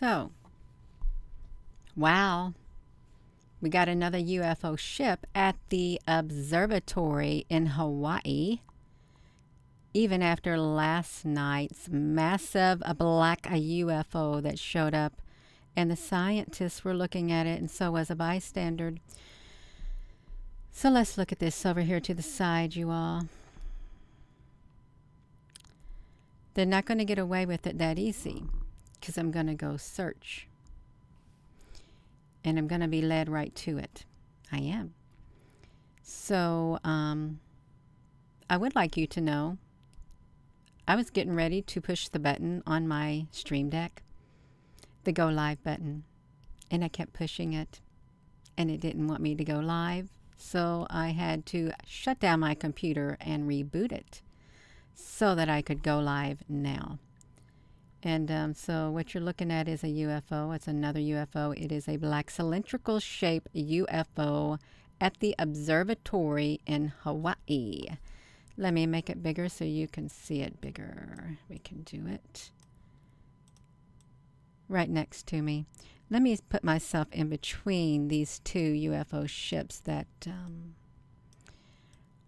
So, wow, we got another UFO ship at the observatory in Hawaii. Even after last night's massive black UFO that showed up, and the scientists were looking at it, and so was a bystander. So let's look at this over here to the side, you all. They're not going to get away with it that easy, because I'm going to go search. And I'm going to be led right to it. I am. So, I would like you to know, I was getting ready to push the button on my Stream Deck, the Go Live button, and I kept pushing it, and it didn't want me to go live, so I had to shut down my computer and reboot it so that I could go live now. And so what you're looking at is a UFO. It's another UFO. It is a black cylindrical shape UFO at the observatory in Hawaii. Let me make it bigger so you can see it bigger. We can do it right next to me. Let me put myself in between these two UFO ships that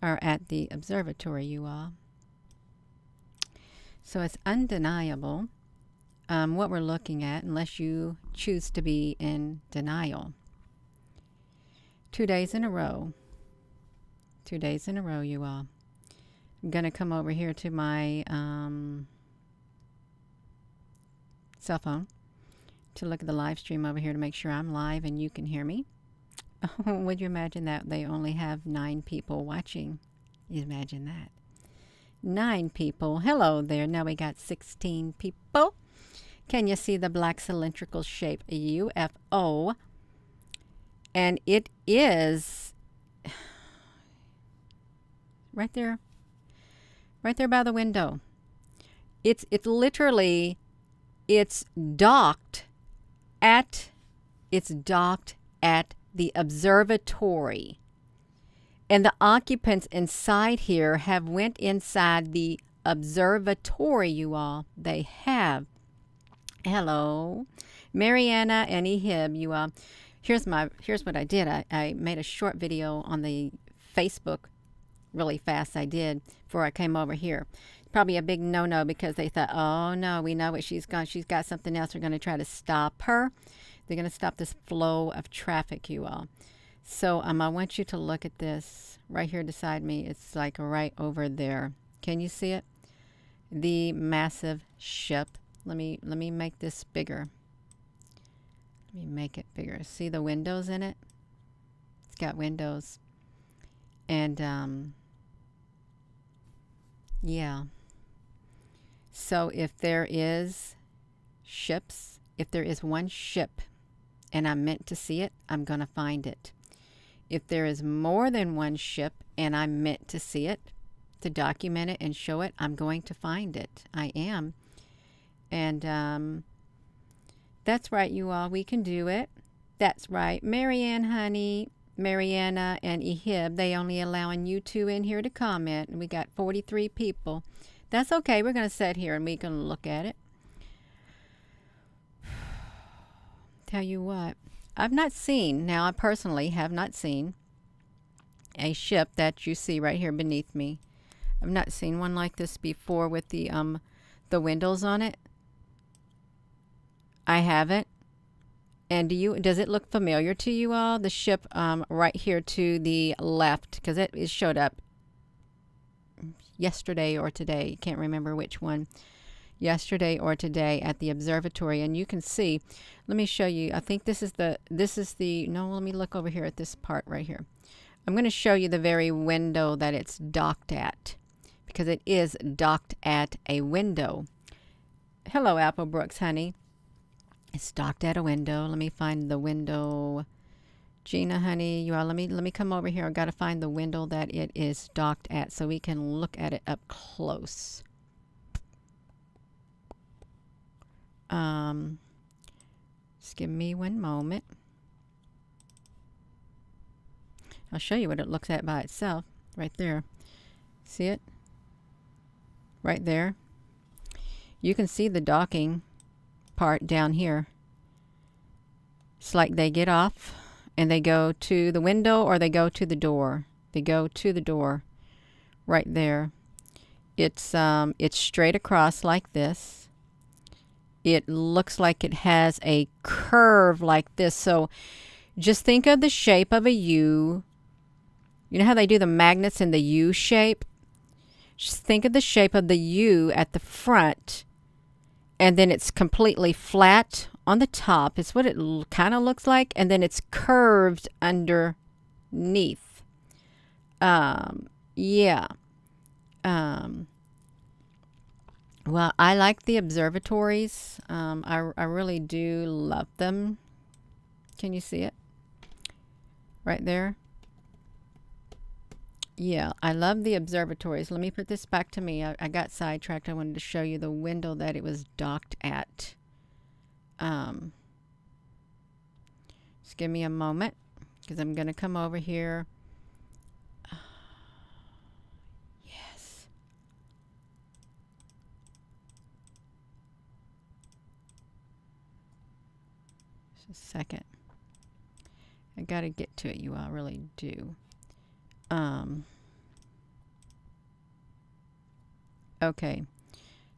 are at the observatory, you all. So it's undeniable what we're looking at, unless you choose to be in denial. 2 days in a row. 2 days in a row, you all. I'm going to come over here to my cell phone to look at the live stream over here to make sure I'm live and you can hear me. Would you imagine that they only have 9 people watching? Imagine that. 9 people. Hello there. Now we got 16 people. Can you see the black cylindrical shape UFO? And it is right there by the window. It's literally, it's docked at the observatory. And the occupants inside here have went inside the observatory, you all. They have. Hello. Mariana and Ehib, you all. Here's what I did. I made a short video on the Facebook really fast. I did before I came over here. Probably a big no-no because they thought, oh no, we know what she's got. She's got something else. We're going to try to stop her. They're going to stop this flow of traffic, you all. So I want you to look at this right here beside me. It's like right over there. Can you see it? The massive ship. Let me make this bigger. Let me make it bigger. See the windows in it? It's got windows. And yeah. So if there is ships, if there is one ship and I'm meant to see it, I'm going to find it. If there is more than one ship and I'm meant to see it, to document it and show it, I'm going to find it. I am. And that's right, you all. We can do it. That's right. Marianne, honey, Mariana, and Ehib, they only allowing you 2 in here to comment. And we got 43 people. That's okay. We're going to sit here and we can look at it. Tell you what, I've not seen, now I personally have not seen a ship that you see right here beneath me. I've not seen one like this before with the windows on it. I haven't. And does it look familiar to you all? The ship right here to the left, because it showed up yesterday or today. Can't remember which one. Yesterday or today at the observatory, and you can see. Let me show you. I think this is the. No, let me look over here at this part right here. I'm going to show you the very window that it's docked at, because it is docked at a window. Hello, Apple Brooks, honey. It's docked at a window. Let me find the window. Gina, honey, you all, let me come over here. I've got to find the window that it is docked at so we can look at it up close. Just give me one moment. I'll show you what it looks at by itself. Right there. See it? Right there. You can see the docking part down here. It's like they get off and they go to the window or they go to the door. They go to the door right there. It's straight across like this. It looks like it has a curve like this. So just think of the shape of a U. You know how they do the magnets in the U shape? Just think of the shape of the U at the front, and then it's completely flat on the top. It's what it kind of looks like, and then it's curved underneath. Yeah. Well, I like the observatories. I really do love them. Can you see it? Right there? Yeah, I love the observatories. Let me put this back to me. I got sidetracked. I wanted to show you the window that it was docked at. Just give me a moment because I'm going to come over here. Yes. Just a second. I got to get to it. You all really do. Okay,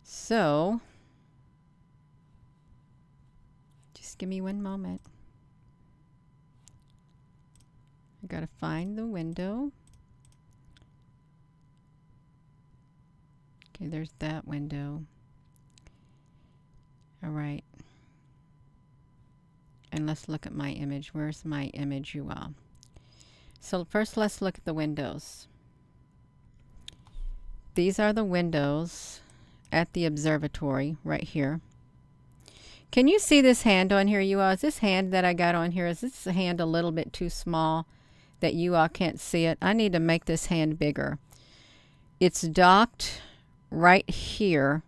so just give me one moment. I gotta find the window. Okay, there's that window. All right. And let's look at my image. Where's my image, you all? So first, let's look at the windows. These are the windows at the observatory right here. Can you see this hand on here, you all? Is this hand that I got on here, is this hand a little bit too small that you all can't see it? I need to make this hand bigger. It's docked right here,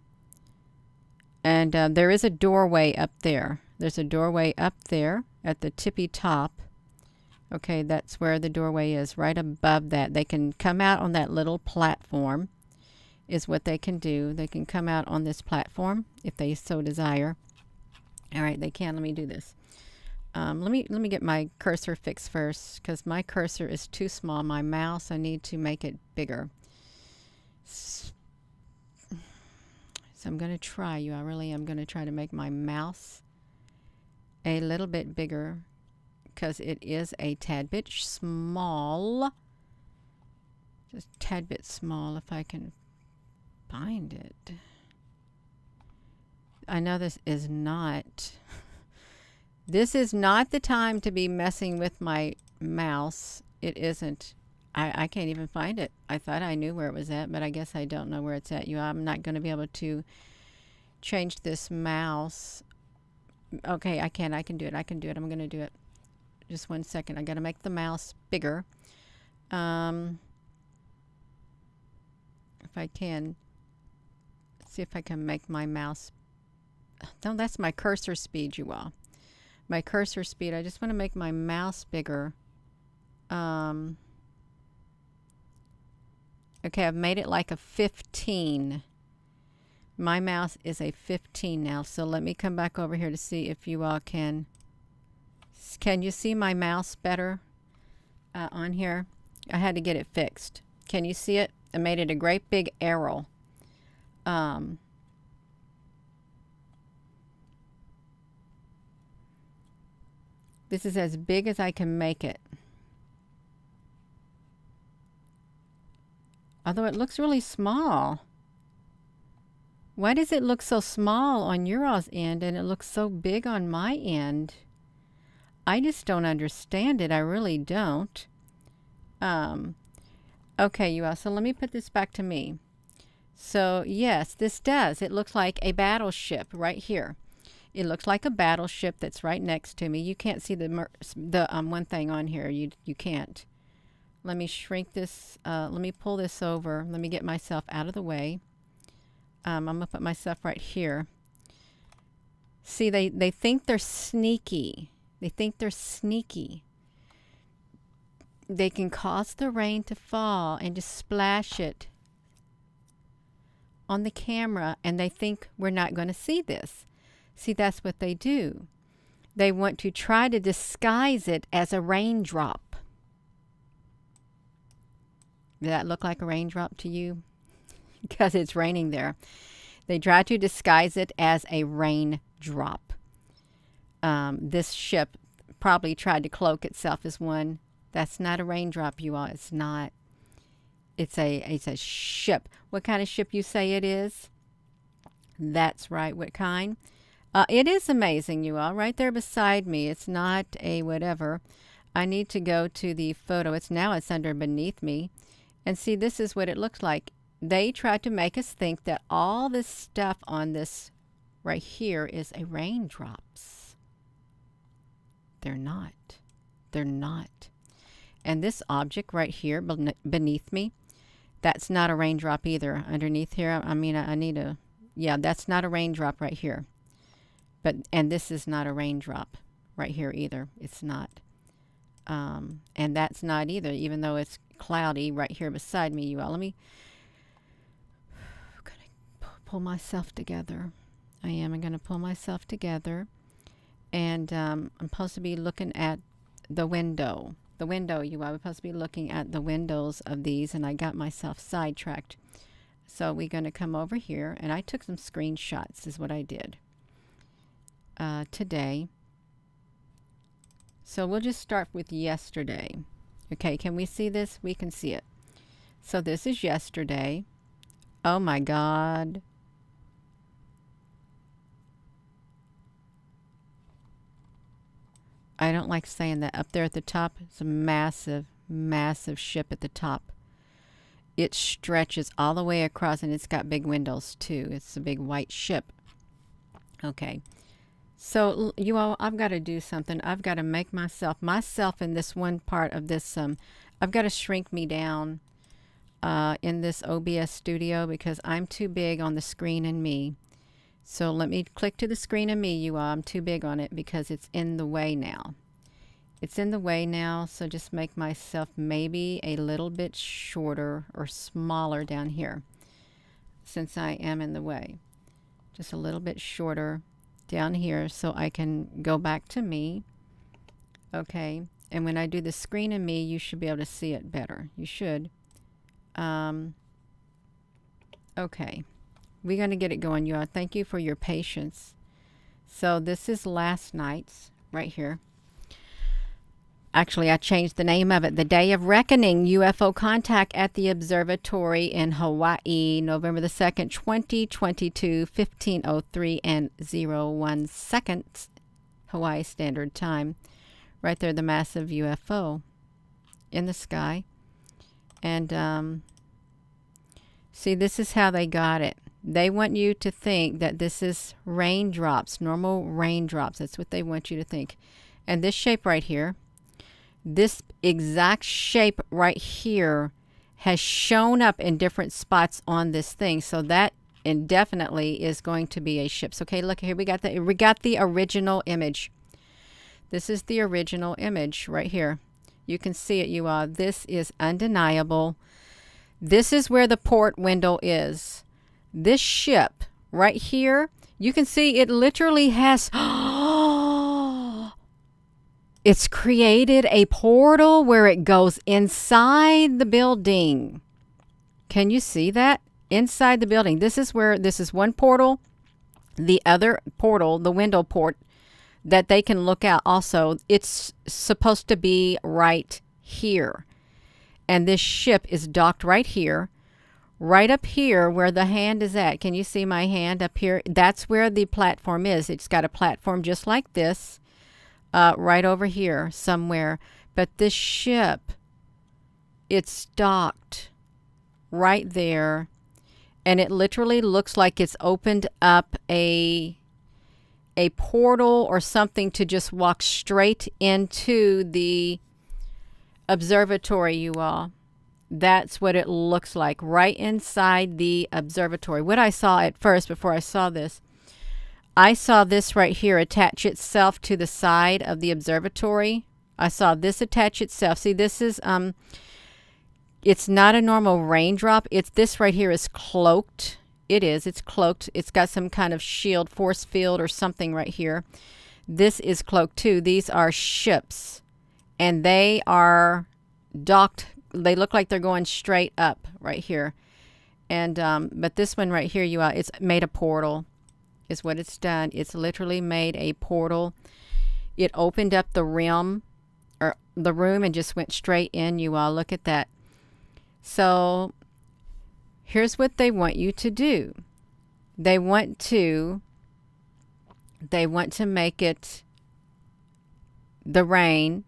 and there is a doorway up there. There's a doorway up there at the tippy top. Okay, that's where the doorway is, right above that. They can come out on that little platform is what they can do. They can come out on this platform if they so desire. All right, they can. Let me do this. Let me get my cursor fixed first because my cursor is too small. My mouse, I need to make it bigger. So I'm going to try. I'm going to try to make my mouse a little bit bigger because it is a tad bit small. Just a tad bit small if I can find it. I know this is not the time to be messing with my mouse. It isn't. I can't even find it. I thought I knew where it was at, but I guess I don't know where it's at. I'm not going to be able to change this mouse. Okay, I can do it. I'm going to do it. Just one second. I got to make the mouse bigger. If I can. See if I can make my mouse. No, that's my cursor speed, you all. My cursor speed. I just want to make my mouse bigger. Okay, I've made it like a 15. My mouse is a 15 now. So let me come back over here to see if you all can. Can you see my mouse better on here? I had to get it fixed. Can you see it? I made it a great big arrow. This is as big as I can make it. Although it looks really small. Why does it look so small on your all's end and it looks so big on my end? I just don't understand it. I really don't. Okay, you all. So let me put this back to me. So yes, this does. It looks like a battleship right here. It looks like a battleship that's right next to me. You can't see the one thing on here. You can't. Let me shrink this. Let me pull this over. Let me get myself out of the way. I'm going to put myself right here. See, they think they're sneaky. They think they're sneaky. They can cause the rain to fall and just splash it on the camera, and they think we're not going to see this. See, that's what they do. They want to try to disguise it as a raindrop. Did that look like a raindrop to you? Because it's raining there. They try to disguise it as a raindrop. This ship probably tried to cloak itself as one. That's not a raindrop, you all. It's not. It's a ship. What kind of ship you say it is? That's right. What kind? It is amazing, you all. Right there beside me. It's not a whatever. I need to go to the photo. It's under beneath me. And see, this is what it looks like. They tried to make us think that all this stuff on this right here is a raindrops. They're not. They're not. And this object right here beneath me, that's not a raindrop either. Underneath here, I mean, I need a, yeah, that's not a raindrop right here. And this is not a raindrop right here either. It's not. And that's not either, even though it's cloudy right here beside me, you all. Let me pull myself together. I'm going to pull myself together. And I'm supposed to be looking at the window. The window, you all. We're supposed to be looking at the windows of these, and I got myself sidetracked. So we're going to come over here, and I took some screenshots is what I did today. So we'll just start with yesterday. Okay, can we see this? We can see it. So this is yesterday. Oh my God. I don't like saying that. Up there at the top, it's a massive, massive ship at the top. It stretches all the way across, and it's got big windows too. It's a big white ship. Okay. So you all, I've got to do something. I've got to make myself in this one part of this, I've got to shrink me down in this OBS studio because I'm too big on the screen and me. So let me click to the screen of me, you all. I'm too big on it because it's in the way now. It's in the way now, so just make myself maybe a little bit shorter or smaller down here since I am in the way. Just a little bit shorter down here so I can go back to me. Okay, and when I do the screen of me, you should be able to see it better. You should. Okay. We're going to get it going, you all. Thank you for your patience. So this is last night's right here. Actually, I changed the name of it. The Day of Reckoning, UFO Contact at the Observatory in Hawaii, November the 2nd, 2022, 15:03 and 01 seconds, Hawaii Standard Time. Right there, the massive UFO in the sky. And see, this is how they got it. They want you to think that this is raindrops, normal raindrops. That's what they want you to think. And this shape right here, this exact shape right here has shown up in different spots on this thing. So that indefinitely is going to be a ship. So, okay, look here. We got the original image. This is the original image right here. You can see it, you all. This is undeniable. This is where the port window is. This ship right here, you can see it literally has, it's created a portal where it goes inside the building. Can you see that? Inside the building. This is one portal. The other portal, the window port that they can look out also, it's supposed to be right here. And this ship is docked right here. Right up here where the hand is at. Can you see my hand up here? That's where the platform is. It's got a platform just like this right over here somewhere. But this ship, it's docked right there. And it literally looks like it's opened up a portal or something to just walk straight into the observatory, you all. That's what it looks like right inside the observatory. What I saw at first before I saw this right here attach itself to the side of the observatory. I saw this attach itself. See, this is, it's not a normal raindrop. This right here is cloaked. It's cloaked. It's got some kind of shield, force field or something right here This is Cloak 2. These are ships, and they are docked. They look like they're going straight up right here. And but this one right here, it's made a portal, is what it's done. It's literally made a portal. It opened up the rim or the room and just went straight in. You all look at that. So here's what they want you to do. They want to make it the rain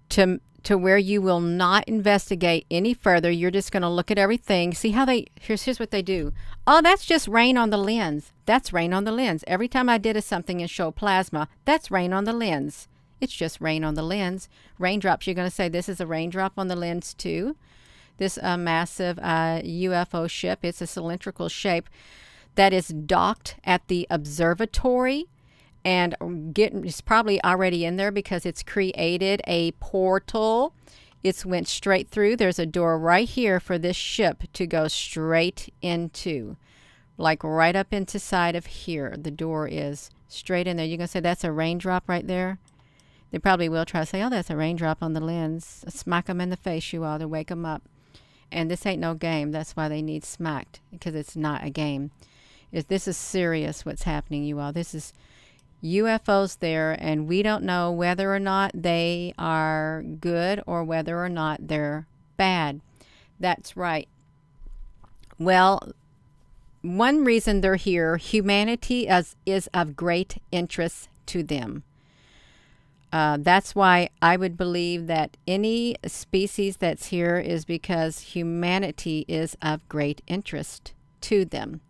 to where you will not investigate any further. You're just going to look at everything. See how here's what they do. Oh, that's just rain on the lens. That's rain on the lens. Every time I did something and show plasma, that's rain on the lens. It's just rain on the lens. Raindrops, you're going to say this is a raindrop on the lens too. This massive UFO ship, it's a cylindrical shape that is docked at the observatory, and it's probably already in there because it's created a portal. It's went straight through. There's a door right here for this ship to go straight into, like right up into side of here. The door is straight in there. You're going to say that's a raindrop right there. They probably will try to say, oh, that's a raindrop on the lens. Smack them in the face, you all, to wake them up. And this ain't no game. That's why they need smacked, because it's not a game. This is serious what's happening, you all. This is UFOs there, and we don't know whether or not they are good or whether or not they're bad. That's right. Well, one reason they're here, humanity is of great interest to them. That's why I would believe that any species that's here is because humanity is of great interest to them.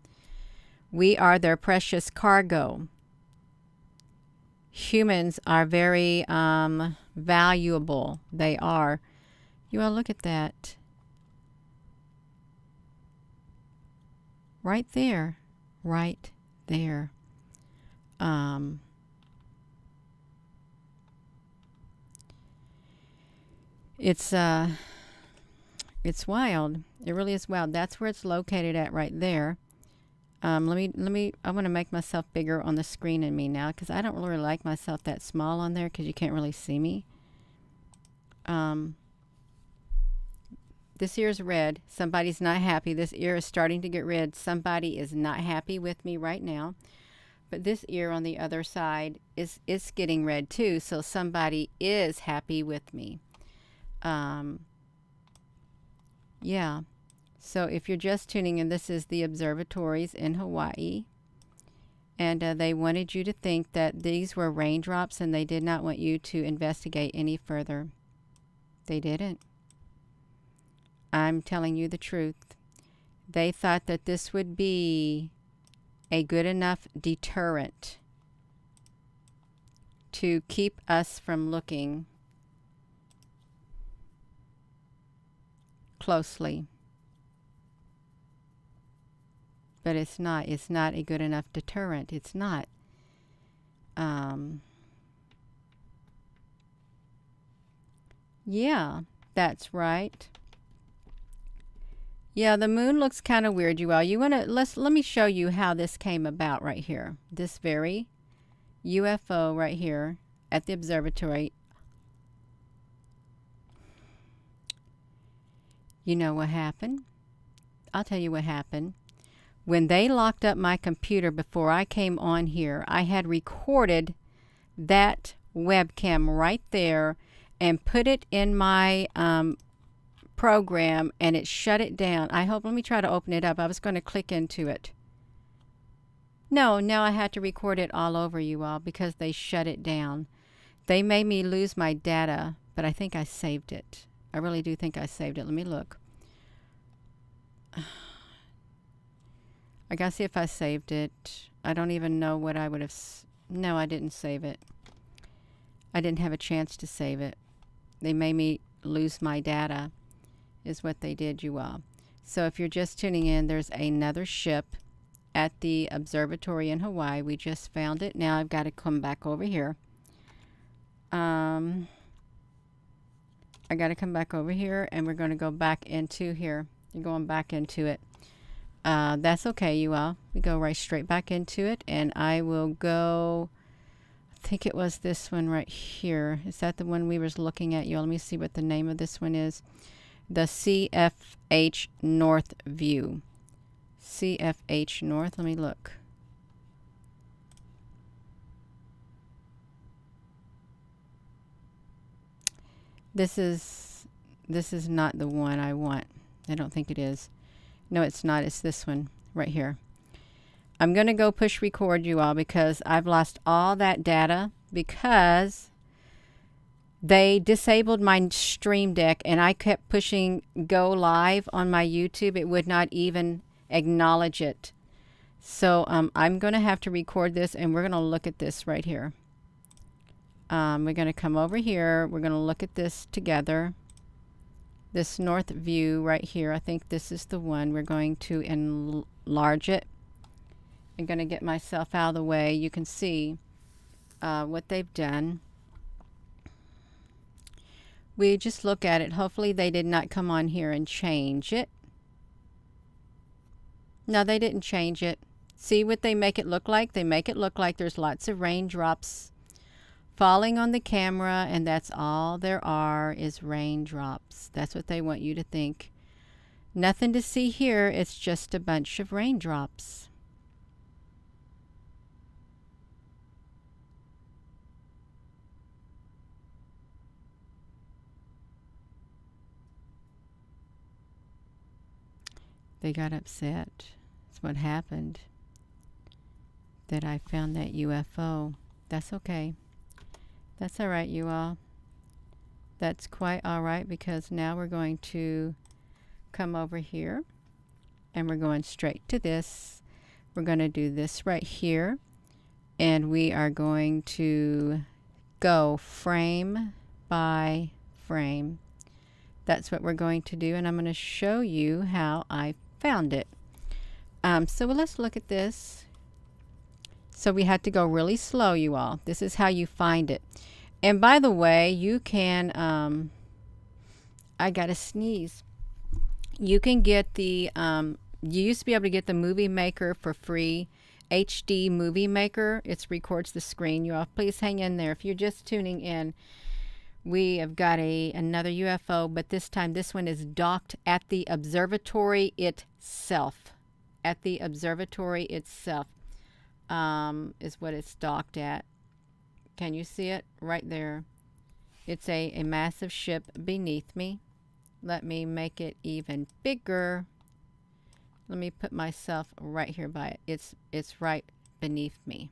We are their precious cargo. Humans are very valuable. They are. You all look at that. Right there. Right there. It's wild. It really is wild. That's where it's located at right there. I want to make myself bigger on the screen in me now, because I don't really like myself that small on there because you can't really see me. This ear's red. Somebody's not happy. This ear is starting to get red. Somebody is not happy with me right now. But this ear on the other side is getting red too, so somebody is happy with me. Yeah. So if you're just tuning in, this is the observatories in Hawaii. And they wanted you to think that these were raindrops, and they did not want you to investigate any further. They didn't. I'm telling you the truth. They thought that this would be a good enough deterrent to keep us from looking closely. But it's not a good enough deterrent. It's not. Yeah, that's right. Yeah, the moon looks kind of weird, you all. Let me show you how this came about right here. This very UFO right here at the observatory. You know what happened? I'll tell you what happened. When they locked up my computer before I came on here, I had recorded that webcam right there and put it in my program, and it shut it down. Let me try to open it up. I was going to click into it. No, now I had to record it all over, you all, because they shut it down. They made me lose my data, but I think I saved it. I really do think I saved it. Let me look. I gotta see if I saved it. I don't even know what I would have... No, I didn't save it. I didn't have a chance to save it. They made me lose my data, is what they did, you all. So if you're just tuning in, there's another ship at the observatory in Hawaii. We just found it. Now I've got to come back over here. I got to come back over here, and we're going to go back into here. You're going back into it. That's okay, you all. We go right straight back into it, and I will go think it was this one right here. Is that the one we was looking at? Let me see what the name of this one is. The CFH North view. CFH North. Let me look. This is not the one I want. I don't think it is. No, it's not. It's this one right here. I'm going to go push record, you all, because I've lost all that data because they disabled my stream deck and I kept pushing go live on my YouTube. It would not even acknowledge it. So I'm going to have to record this, and we're going to look at this right here. We're going to come over here. We're going to look at this together. This north view right here. I think this is the one. We're going to enlarge it. I'm going to get myself out of the way. You can see what they've done. We just look at it. Hopefully they did not come on here and change it. No, they didn't change it. See what they make it look like? They make it look like there's lots of raindrops falling on the camera, and that's all there are is raindrops. That's what they want you to think. Nothing to see here. It's just a bunch of raindrops. They got upset. That's what happened. That I found that UFO. That's okay. That's all right, you all. That's quite all right, because now we're going to come over here and we're going straight to this. We're going to do this right here, and we are going to go frame by frame. That's what we're going to do, and I'm going to show you how I found it. So let's look at this. So we had to go really slow, you all. This is how you find it. And by the way, you can, I got to sneeze. You can get the, you used to be able to get the Movie Maker for free. HD Movie Maker. It records the screen, you all. Please hang in there. If you're just tuning in, we have got another UFO, but this time this one is docked at the observatory itself. At the observatory itself is what it's docked at. Can you see it? Right there. It's a massive ship beneath me. Let me make it even bigger. Let me put myself right here by it. It's right beneath me.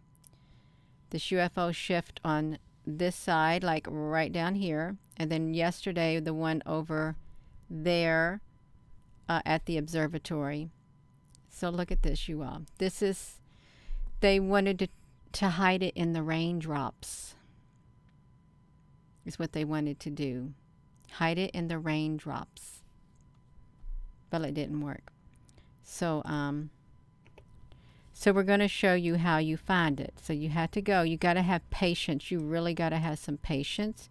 This UFO shift on this side, like right down here, and then yesterday the one over there at the observatory. So look at this, you all. This is, they wanted to hide it in the raindrops. Is what they wanted to do. Hide it in the raindrops. But it didn't work. So so we're going to show you how you find it. So you have to go. You got to have patience. You really got to have some patience,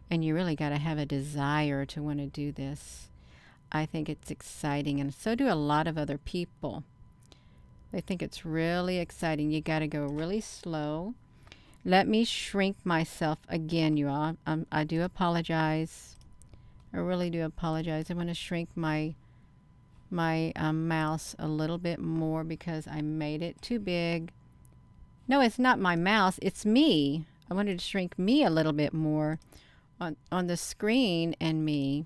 and you really got to have a desire to want to do this. I think it's exciting, and so do a lot of other people. They think it's really exciting. You got to go really slow. Let me shrink myself again, you all. I do apologize. I really do apologize. I'm going to shrink my mouse a little bit more because I made it too big. No, it's not my mouse. It's me. I wanted to shrink me a little bit more on the screen, and me,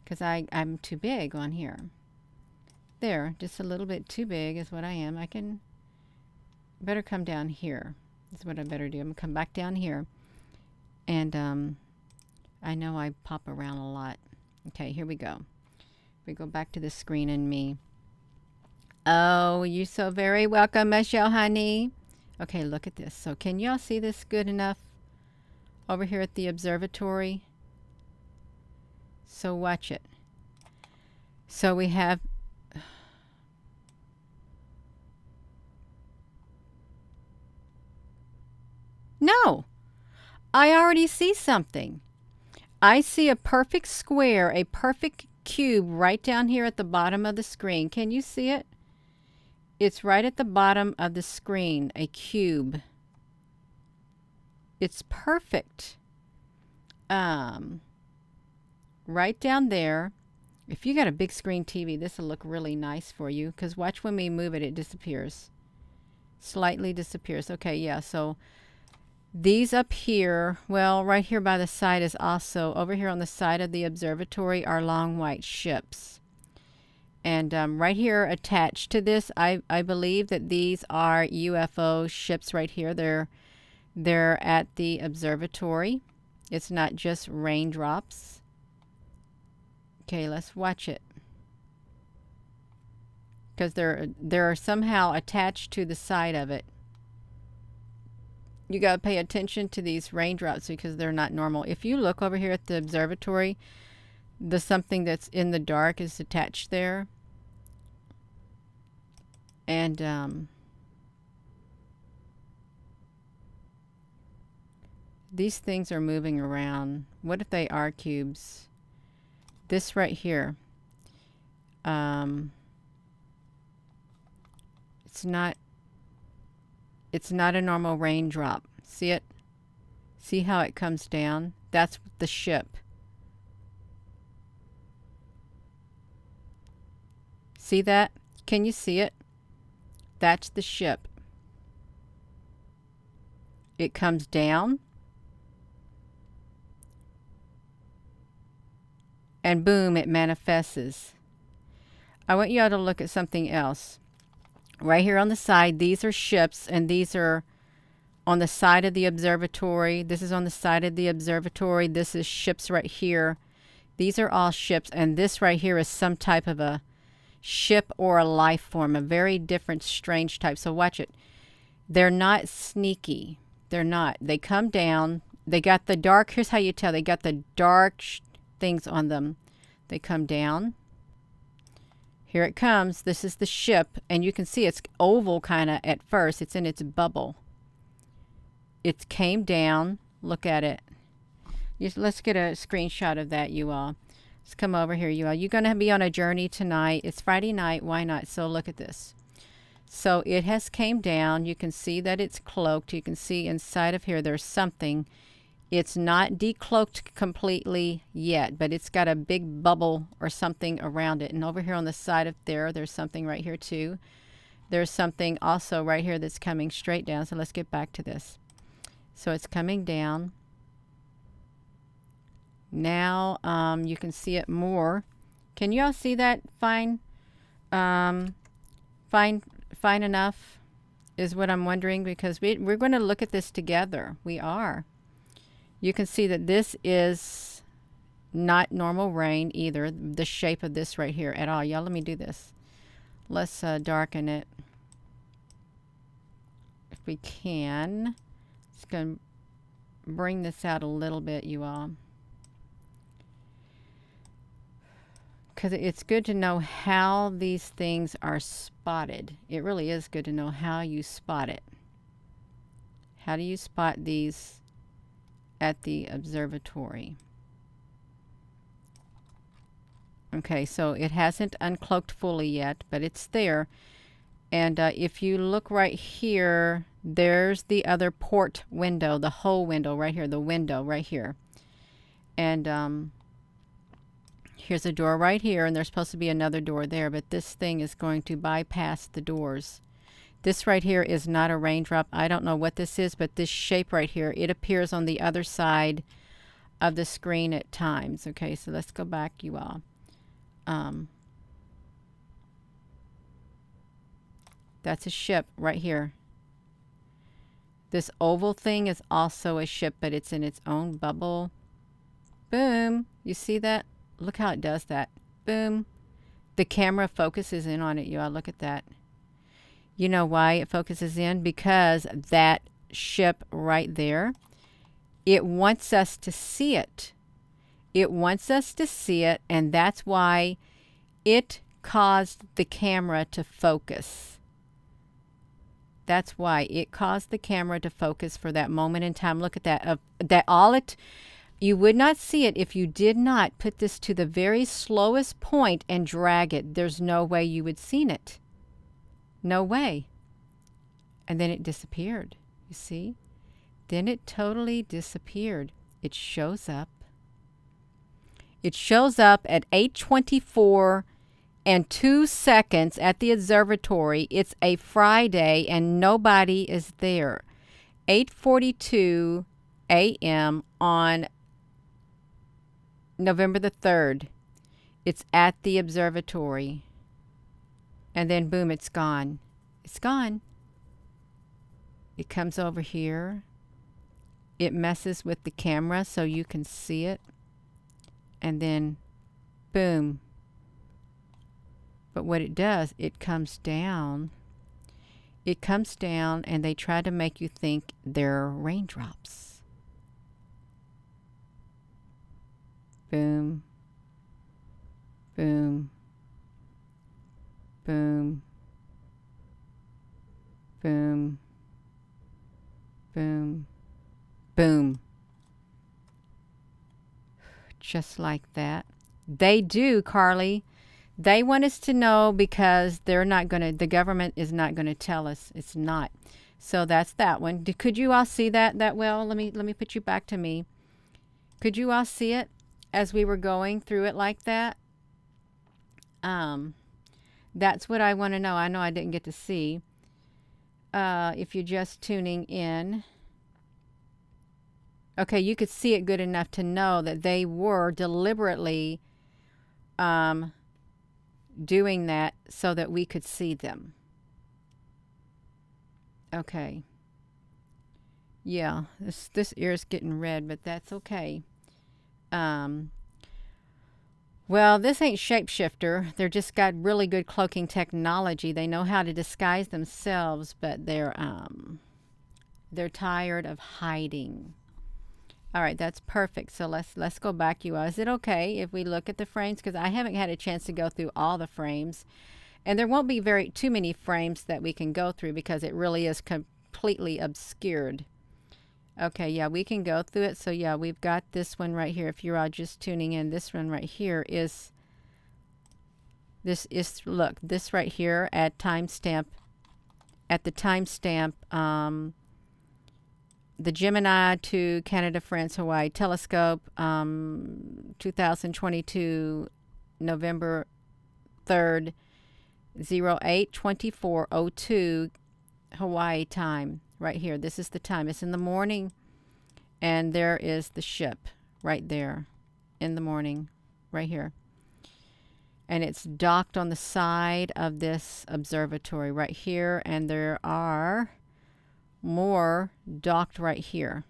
because I'm too big on here. There, just a little bit too big is what I am. I can better come down here. That's what I better do. I'm going to come back down here. And I know I pop around a lot. Okay, here we go. We go back to the screen and me. Oh, you're so very welcome, Michelle, honey. Okay, look at this. So can y'all see this good enough over here at the observatory? So watch it. So we have... No, I already see something. I see a perfect square, a perfect cube right down here at the bottom of the screen. Can you see it? It's right at the bottom of the screen, a cube. It's perfect. Right down there. If you got a big screen TV, this will look really nice for you, because watch when we move it, it disappears. Slightly disappears. Okay, yeah, so these up here, well, right here by the side is also, over here on the side of the observatory are long white ships. And right here attached to this, I believe that these are UFO ships right here. They're at the observatory. It's not just raindrops. Okay, let's watch it. Because they're somehow attached to the side of it. You got to pay attention to these raindrops because they're not normal. If you look over here at the observatory, the something that's in the dark is attached there. And these things are moving around. What if they are cubes? This right here. It's not a normal raindrop. See it? See how it comes down? That's the ship. See that? Can you see it? That's the ship. It comes down. And boom, it manifests. I want you all to look at something else. Right here on the side, these are ships, and these are on the side of the observatory. This is on the side of the observatory. This is ships right here. These are all ships, and this right here is some type of a ship or a life form, a very different, strange type. So watch it. They're not sneaky. They're not. They come down. They got the dark. Here's how you tell. They got the dark things on them. They come down. Here it comes. This is the ship, and you can see it's oval kind of at first. It's in its bubble. It came down. Look at it. Let's get a screenshot of that, you all. Let's come over here, you all. You're going to be on a journey tonight. It's Friday night. Why not? So look at this. So it has came down. You can see that it's cloaked. You can see inside of here there's something. It's not decloaked completely yet, but it's got a big bubble or something around it. And over here on the side of there's something right here too. There's something also right here that's coming straight down. So let's get back to this. So it's coming down. Now you can see it more. Can you all see that fine? Fine enough is what I'm wondering, because we're going to look at this together. We are. You can see that this is not normal rain either, the shape of this right here at all. Y'all, let me do this. Let's darken it if we can. Just going to bring this out a little bit, you all. Because it's good to know how these things are spotted. It really is good to know how you spot it. How do you spot these at the observatory? Okay, so it hasn't uncloaked fully yet, but it's there. And if you look right here, there's the other port window, the whole window right here, the window right here. And here's a door right here, and there's supposed to be another door there, but this thing is going to bypass the doors. This right here is not a raindrop. I don't know what this is, but this shape right here, it appears on the other side of the screen at times. Okay, so let's go back, you all. That's a ship right here. This oval thing is also a ship, but it's in its own bubble. Boom. You see that? Look how it does that. Boom. The camera focuses in on it, you all. Look at that. You know why it focuses in? Because that ship right there, it wants us to see it. It wants us to see it, and that's why it caused the camera to focus. That's why it caused the camera to focus for that moment in time. Look at that. You would not see it if you did not put this to the very slowest point and drag it. There's no way you would seen it. No way. And then it disappeared. You see? Then it totally disappeared. It shows up. It shows up at 8:24 and 2 seconds at the observatory. It's a Friday and nobody is there. 8:42 a.m. on November the 3rd. It's at the observatory. And then boom, it's gone. It's gone. It comes over here. It messes with the camera so you can see it. And then boom. But what it does, it comes down. It comes down and they try to make you think they're raindrops. Boom. Boom. Boom. Boom. Boom. Boom. Just like that. They do, Carly. They want us to know because they're not going to, the government is not going to tell us. It's not. So that's that one. Could you all see that well? Let me put you back to me. Could you all see it as we were going through it like that? That's what I want to know. I know I didn't get to see. If you're just tuning in. Okay, you could see it good enough to know that they were deliberately doing that so that we could see them. Okay. Yeah, this ear's getting red, but that's okay. Well, this ain't shapeshifter. They're just got really good cloaking technology. They know how to disguise themselves, but they're tired of hiding. All right, that's perfect. So let's go back, you all. Is it okay if we look at the frames? Because I haven't had a chance to go through all the frames. And there won't be too many frames that we can go through because it really is completely obscured. Okay, yeah, we can go through it. So yeah, we've got this one right here. If you're all just tuning in, this one right here is, look, this right here at timestamp, at the timestamp, the Gemini to Canada, France, Hawaii telescope, 2022, November 3rd, 08:24:02 Hawaii time. Right here. This is the time. It's in the morning. And there is the ship right there in the morning. Right here. And it's docked on the side of this observatory right here. And there are more docked right here.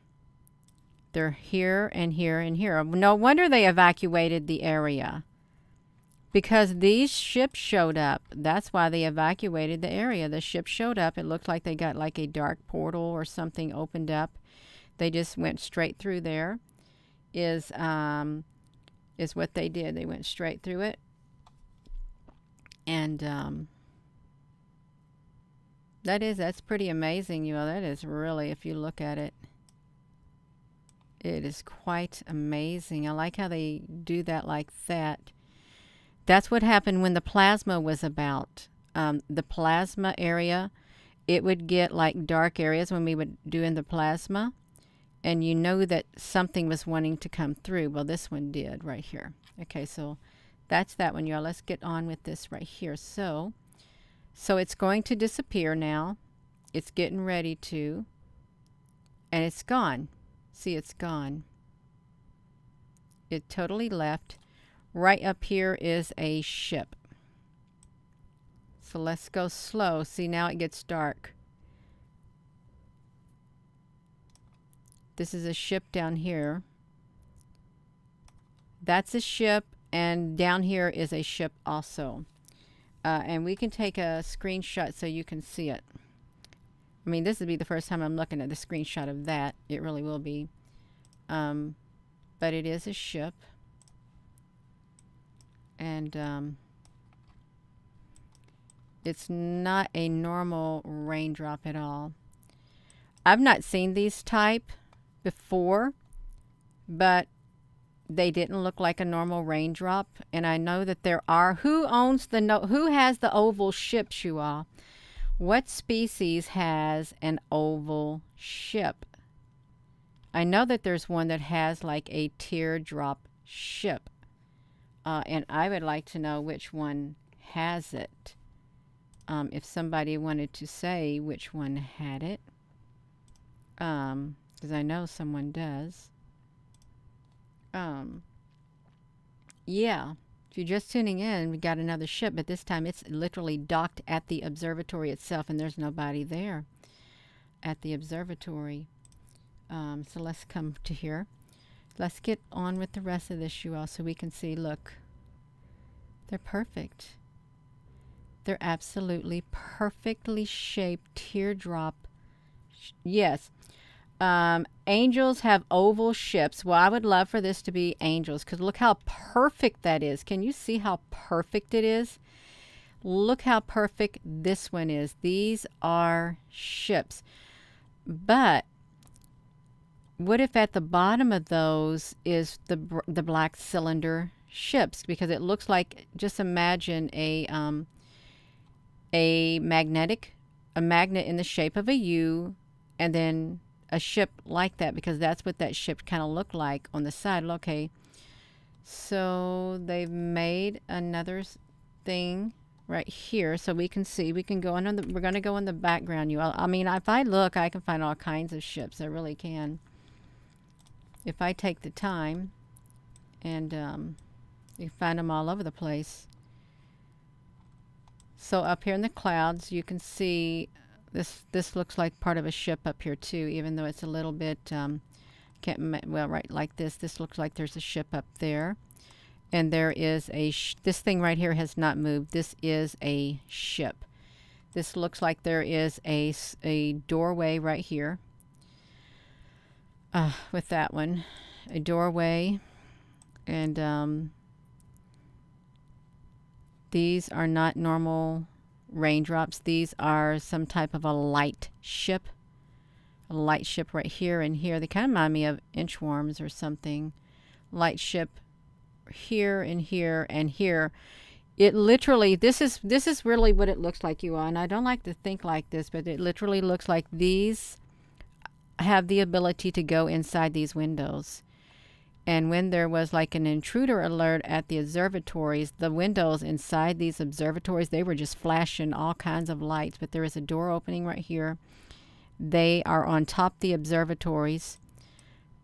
They're here and here and here. No wonder they evacuated the area. Because these ships showed up. That's why they evacuated the area. The ship showed up. It looked like they got like a dark portal or something opened up. They just went straight through there. Is what they did. They went straight through it. And that's pretty amazing, you all. That is really, if you look at it, it is quite amazing. I like how they do that like that. That's what happened when the plasma was about. The plasma area, it would get like dark areas when we would do in the plasma. And you know that something was wanting to come through. Well, this one did right here. Okay, so that's that one, y'all. Let's get on with this right here. So it's going to disappear now. It's getting ready to. And it's gone. See, it's gone. It totally left. Right up here is a ship. So let's go slow. See, now it gets dark. This is a ship down here. That's a ship, and down here is a ship also. And we can take a screenshot so you can see it. I mean, this would be the first time I'm looking at the screenshot of that. It really will be. But it is a ship. And it's not a normal raindrop at all. I've not seen these type before, but they didn't look like a normal raindrop. And I know that there are. Who has the oval ships, you all? What species has an oval ship? I know that there's one that has like a teardrop ship. And I would like to know which one has it. If somebody wanted to say which one had it. Because I know someone does. Yeah. If you're just tuning in, we got another ship, but this time it's literally docked at the observatory itself, and there's nobody there at the observatory. So let's come to here. Let's get on with the rest of this, you all, so we can see. Look, they're perfect. They're absolutely perfectly shaped teardrop. Yes. Angels have oval ships. Well, I would love for this to be angels, because look how perfect that is. Can you see how perfect it is? Look how perfect this one is. These are ships. But what if at the bottom of those is the black cylinder ships? Because it looks like, just imagine a magnet in the shape of a U, and then a ship like that, because that's what that ship kind of looked like on the side. Okay, so they've made another thing right here, so we can see. We can go under the, we're going to go in the background, you all. I mean, if I look, I can find all kinds of ships. I really can, if I take the time. And you find them all over the place. So up here in the clouds, you can see this looks like part of a ship up here too, even though it's a little bit well, right like this looks like there's a ship up there. And there is this thing right here has not moved. This is a ship. This looks like there is a doorway right here. With that one, a doorway. And these are not normal raindrops. These are some type of a light ship. A light ship right here and here. They kind of remind me of inchworms or something. Light ship here and here and here. It literally, this is really what it looks like, you all. And I don't like to think like this, but it literally looks like these have the ability to go inside these windows. And when there was like an intruder alert at the observatories, the windows inside these observatories, they were just flashing all kinds of lights. But there is a door opening right here. They are on top the observatories.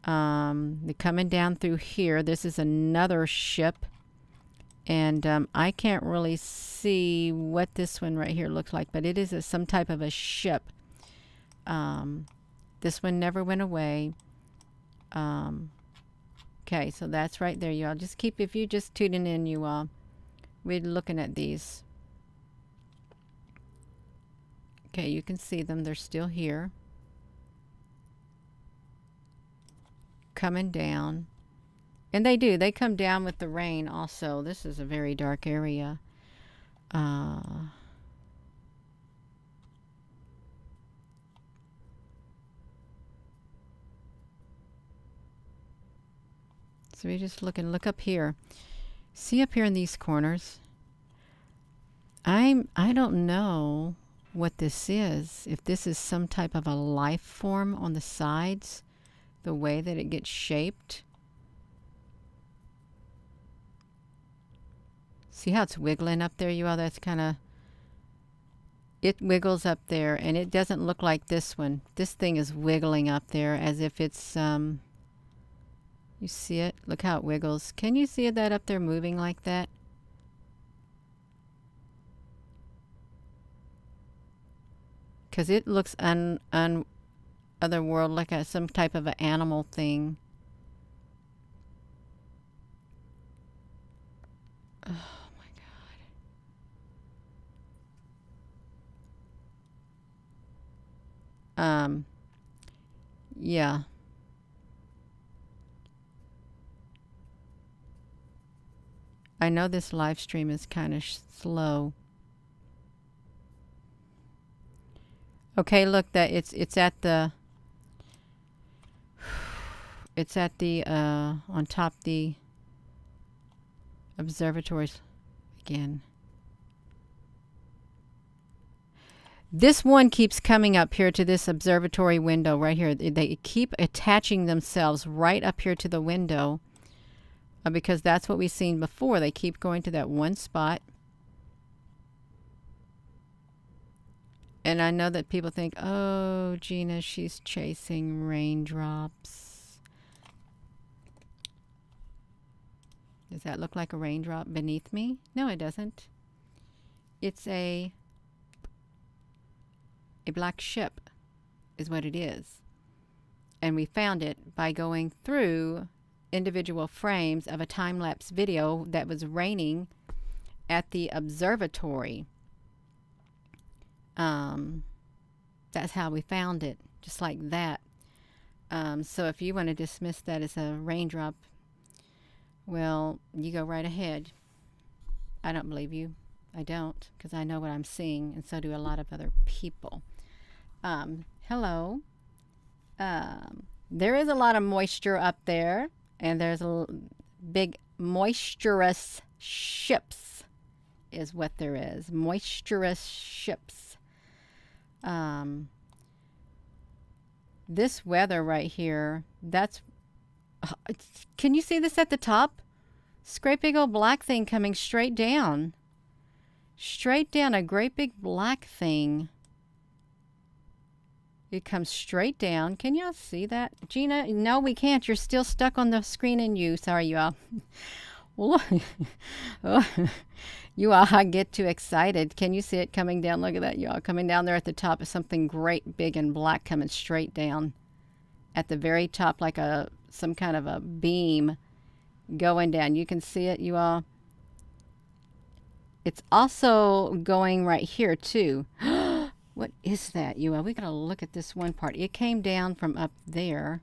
They're coming down through here. This is another ship. And I can't really see what this one right here looks like, but it is some type of a ship. This one never went away. Okay, so that's right there, you all. Just keep, if you just tuning in, you all, we're looking at these. Okay, you can see them. They're still here. Coming down. And they do. They come down with the rain also. This is a very dark area. So we just look up here. See up here in these corners? I don't know what this is. If this is some type of a life form on the sides, the way that it gets shaped. See how it's wiggling up there, you all? That's kind of, it wiggles up there, and it doesn't look like this one. This thing is wiggling up there as if it's, you see it? Look how it wiggles. Can you see that up there moving like that? Because it looks otherworld, like some type of an animal thing. Oh my God. Yeah. I know this live stream is kind of slow. Okay, look, that it's at the on top the observatories again. This one keeps coming up here to this observatory window right here. They keep attaching themselves right up here to the window because that's what we've seen before. They keep going to that one spot. And I know that people think, oh, Gina, she's chasing raindrops. Does that look like a raindrop beneath me? No, it doesn't. It's a black ship is what it is. And we found it by going through individual frames of a time-lapse video that was raining at the observatory. That's how we found it, just like that. So if you want to dismiss that as a raindrop, well, you go right ahead. I don't believe you. I don't, because I know what I'm seeing, and so do a lot of other people. Hello. There is a lot of moisture up there, and there's a big moisturous ships is what there is. Moisturous ships. This weather right here, that's... Can you see this at the top? This great big old black thing coming straight down. Straight down, a great big black thing. It comes straight down. Can y'all see that? Gina, no, we can't. You're still stuck on the screen and you. Sorry, you all. Well, you all, I get too excited. Can you see it coming down? Look at that, you all. Coming down there at the top is something great, big, and black coming straight down. At the very top, like some kind of a beam going down. You can see it, you all. It's also going right here, too. What is that, you all? We got to look at this one part. It came down from up there.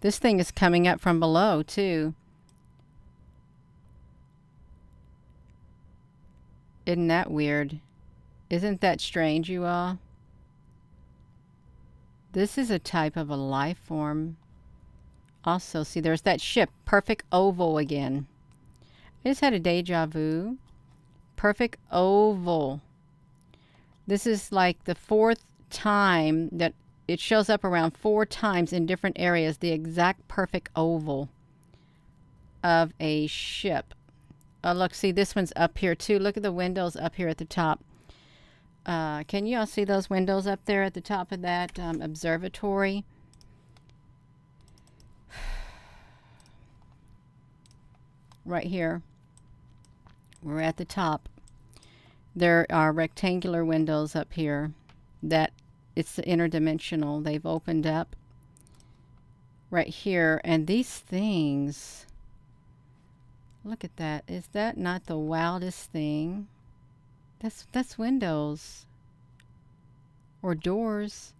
This thing is coming up from below, too. Isn't that weird? Isn't that strange, you all? This is a type of a life form. Also, see, there's that ship. Perfect oval again. I just had a deja vu. Perfect oval. This is like the 4th time that it shows up around 4 times in different areas. The exact perfect oval of a ship. Oh, look, see, this one's up here too. Look at the windows up here at the top. Can you all see those windows up there at the top of that observatory? Right here. We're at the top. There are rectangular windows up here that it's interdimensional. They've opened up right here. And these things, look at that. Is that not the wildest thing? That's windows or doors.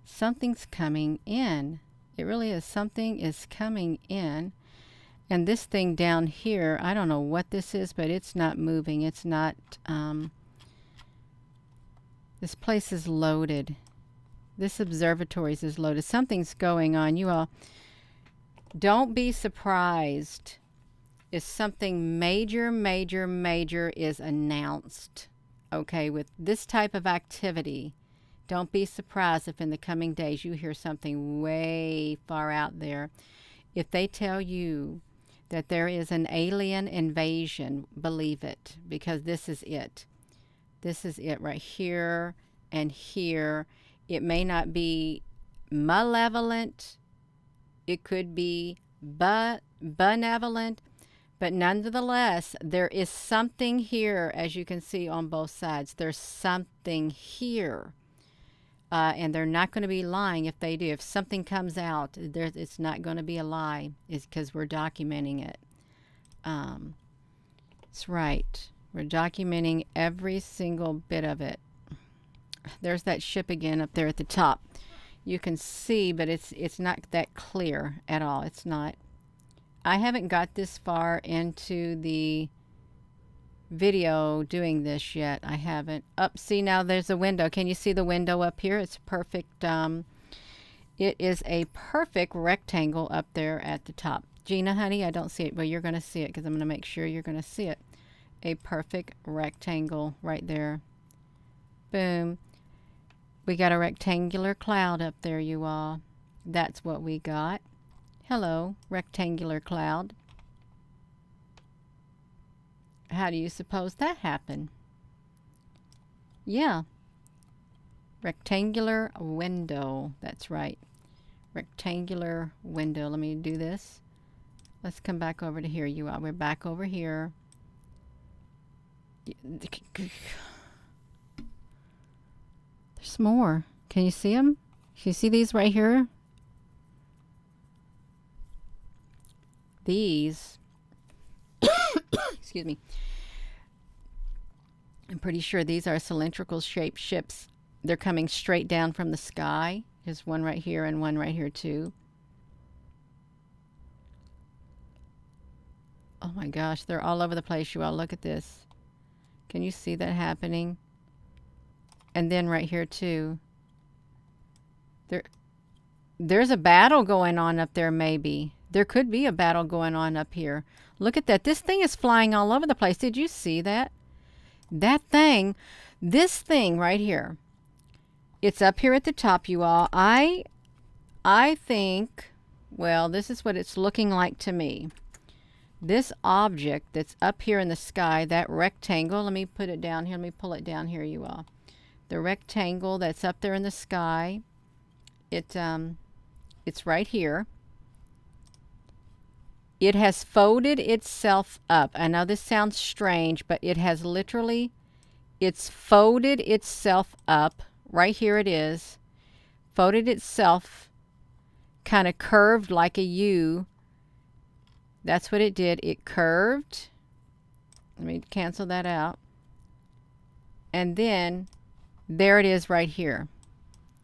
Something's coming in. It really is. Something is coming in. And this thing down here, I don't know what this is, but it's not moving. It's not, this place is loaded. This observatory is loaded. Something's going on. You all, don't be surprised if something major is announced. Okay, with this type of activity, don't be surprised if in the coming days you hear something way far out there. If they tell you that there is an alien invasion, believe it, because this is it. This is it right here and here. It may not be malevolent. It could be benevolent. But nonetheless, there is something here, as you can see on both sides. There's something here. And they're not going to be lying if they do. If something comes out, it's not going to be a lie. It's because we're documenting it. That's right. We're documenting every single bit of it. There's that ship again up there at the top. You can see, but it's not that clear at all. It's not. I haven't got this far into the video doing this yet. I haven't. Up, see, now there's a window. Can you see the window up here? It's perfect. It is a perfect rectangle up there at the top. Gina, honey, I don't see it. Well, you're going to see it because I'm going to make sure you're going to see it. A perfect rectangle right there. Boom. We got a rectangular cloud up there, you all. That's what we got. Hello, rectangular cloud. How do you suppose that happened? Yeah. Rectangular window. That's right. Rectangular window. Let me do this. Let's come back over to here, you all. We're back over here. There's more. Can you see them? Can you see these right here? These. Excuse me. I'm pretty sure these are cylindrical shaped ships. They're coming straight down from the sky. There's one right here and one right here too. Oh my gosh, they're all over the place, you all. Look at this. Can you see that happening? And then right here too. There's a battle going on up there, maybe. There could be a battle going on up here. Look at that. This thing is flying all over the place. Did you see that? That thing, this thing right here. It's up here at the top, you all. I think, well, this is what it's looking like to me. This object that's up here in the sky, that rectangle, let me put it down here. Let me pull it down here, you all. The rectangle that's up there in the sky, it's right here. It has folded itself up. I know this sounds strange, but it has literally, it's folded itself up. Right here it is. Folded itself, kind of curved like a U. That's what it did. It curved. Let me cancel that out. And then there it is right here.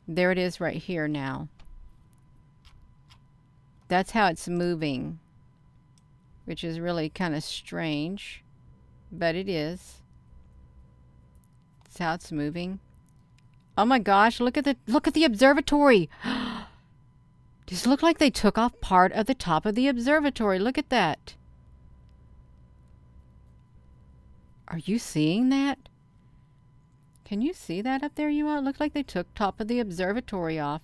There it is right here now. That's how it's moving, which is really kind of strange, but it is. That's how it's moving. Oh my gosh, look at the observatory. Does it look like they took off part of the top of the observatory? Look at that. Are you seeing that? Can you see that up there, you all? It looked like they took top of the observatory off.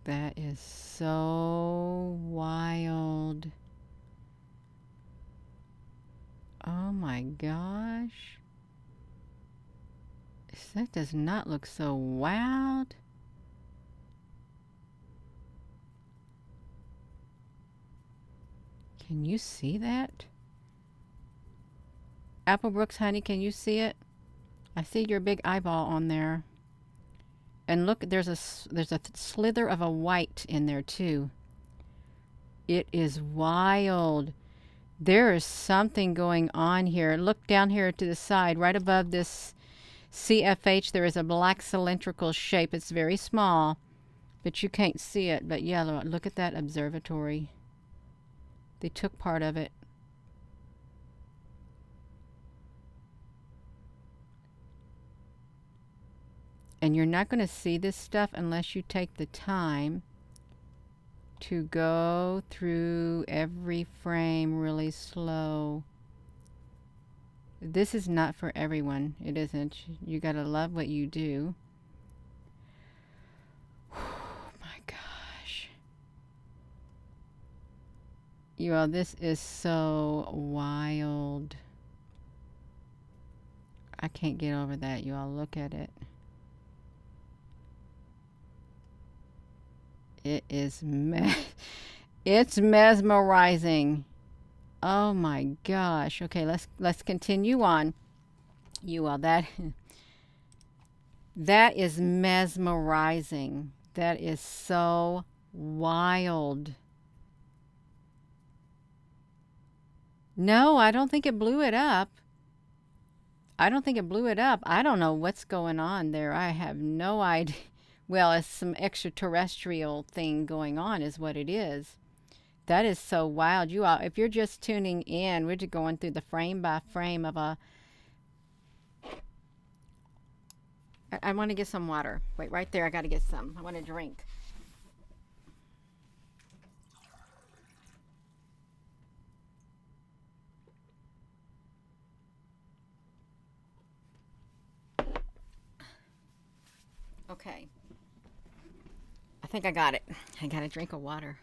That is so wild. Oh my gosh. That does not look so wild. Can you see that? Applebrooks, honey, can you see it? I see your big eyeball on there. And look, there's a slither of a white in there too. It is wild. There is something going on here. Look down here to the side, right above this CFH, there is a black cylindrical shape. It's very small, but you can't see it. But yeah, look at that observatory. They took part of it. And you're not going to see this stuff unless you take the time to go through every frame really slow. This is not for everyone. It isn't. You got to love what you do. My gosh. You all, this is so wild. I can't get over that. You all, look at it. It is it's mesmerizing. Oh my gosh. Okay, let's continue on. You all, that is mesmerizing. That is so wild. No, I don't think it blew it up. I don't think it blew it up. I don't know what's going on there. I have no idea. Well, it's some extraterrestrial thing going on is what it is. That is so wild. You all, if you're just tuning in, we're just going through the frame by frame of a I want to get some water. Wait, right there. I got to get some. I want to drink. Okay. I think I got it. I got a drink of water.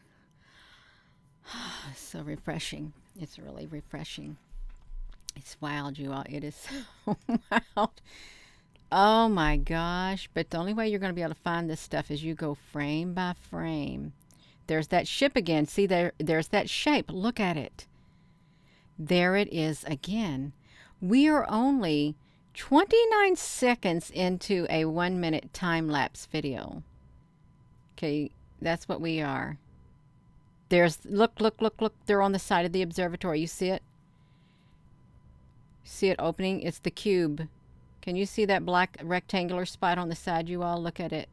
So refreshing. It's really refreshing. It's wild, you all. It is so wild. Oh my gosh. But the only way you're going to be able to find this stuff is you go frame by frame. There's that ship again. See, there's that shape. Look at it. There it is again. We are only 29 seconds into a 1-minute time-lapse video. Okay, that's what we are. There's, look. They're on the side of the observatory. You see it? See it opening? It's the cube. Can you see that black rectangular spot on the side, you all? Look at it.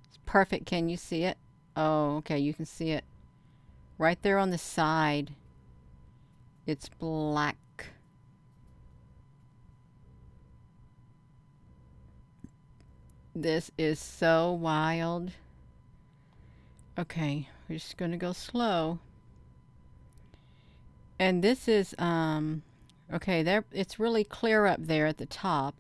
It's perfect. Can you see it? Oh, okay. You can see it. Right there on the side. It's black. This is so wild. Okay, we're just going to go slow. And this is, okay, there, it's really clear up there at the top.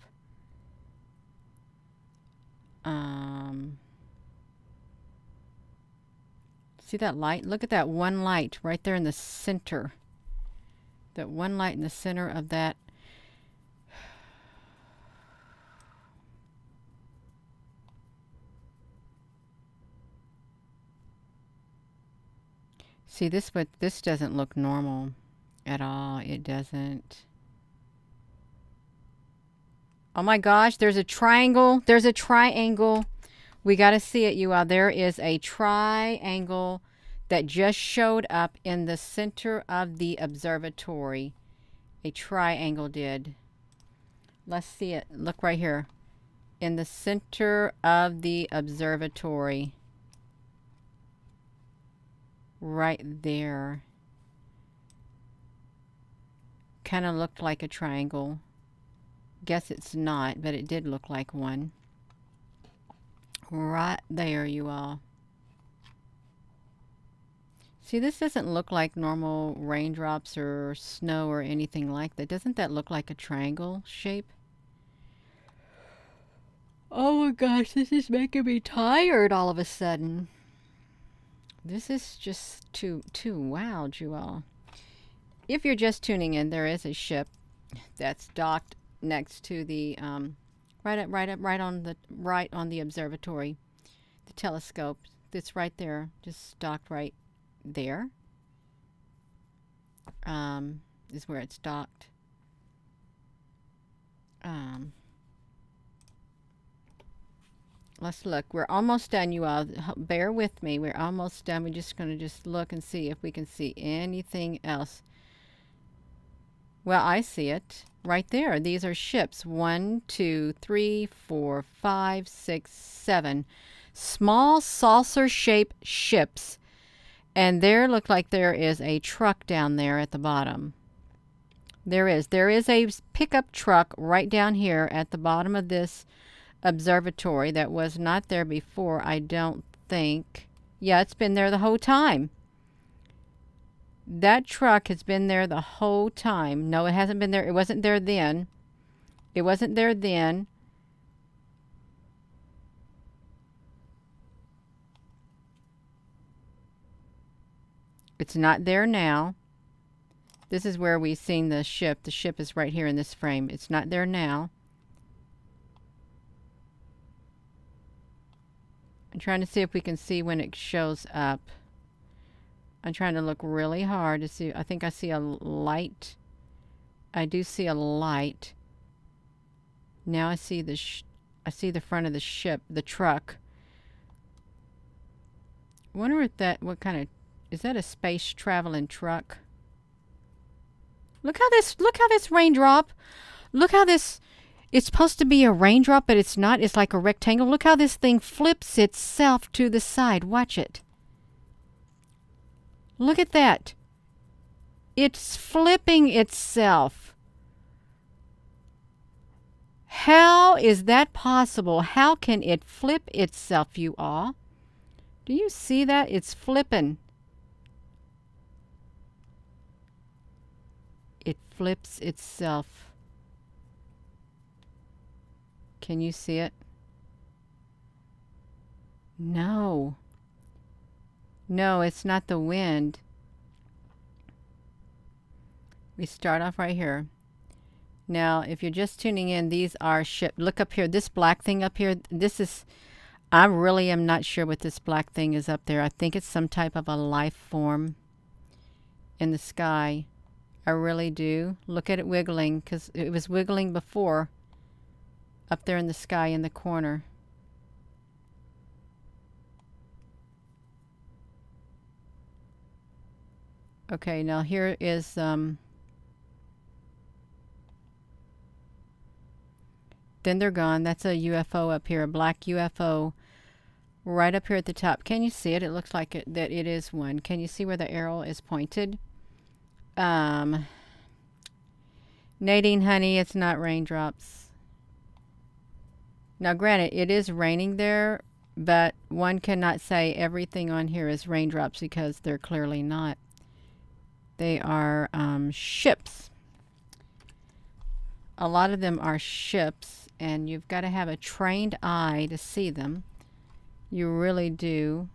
See that light? Look at that one light right there in the center. That one light in the center of that. See this, but this doesn't look normal at all. It doesn't. Oh my gosh, there's a triangle. There's a triangle. We got to see it, you all. There is a triangle that just showed up in the center of the observatory. A triangle did. Let's see it. Look right here. In the center of the observatory. Right there. Kind of looked like a triangle. Guess it's not, but it did look like one. Right there, you all. See, this doesn't look like normal raindrops or snow or anything like that. Doesn't that look like a triangle shape? Oh my gosh, this is making me tired all of a sudden. This is just too wild, you all. If you're just tuning in, there is a ship that's docked next to the right on the observatory, the telescope. That's right there, just docked right there. Is where it's docked. Let's look. We're almost done, you all. Bear with me. We're almost done. We're just going to just look and see if we can see anything else. Well, I see it right there. These are ships. 1, 2, 3, 4, 5, 6, 7. Small saucer-shaped ships. And there look like there is a truck down there at the bottom. There is. There is a pickup truck right down here at the bottom of this observatory that was not there before, I don't think. Yeah, it's been there the whole time. That truck has been there the whole time. No, it hasn't been there. It wasn't there then. It wasn't there then. It's not there now. This is where we've seen the ship. The ship is right here in this frame. It's not there now. I'm trying to see if we can see when it shows up. I'm trying to look really hard to see. I think I see a light. I do see a light. Now I see the front of the ship, the truck. I wonder if what kind of, is that a space traveling truck? Look how this raindrop, look how this, It's supposed to be a raindrop, but it's not. It's like a rectangle. Look how this thing flips itself to the side. Watch it. Look at that. It's flipping itself. How is that possible? How can it flip itself, you all? Do you see that? It's flipping. It flips itself. Can you see it? No. No, it's not the wind. We start off right here. Now, if you're just tuning in, these are ships. Look up here. This black thing up here, this is, I really am not sure what this black thing is up there. I think it's some type of a life form in the sky. I really do. Look at it wiggling, because it was wiggling before up there in the sky in the corner. Okay, now here is then they're gone. That's a UFO up here, a black UFO right up here at the top. Can you see it? It looks like that it is one. Can you see where the arrow is pointed? Nadine, honey, it's not raindrops. Now, granted, it is raining there, but one cannot say everything on here is raindrops because they're clearly not. They are ships. A lot of them are ships, and you've got to have a trained eye to see them. You really do.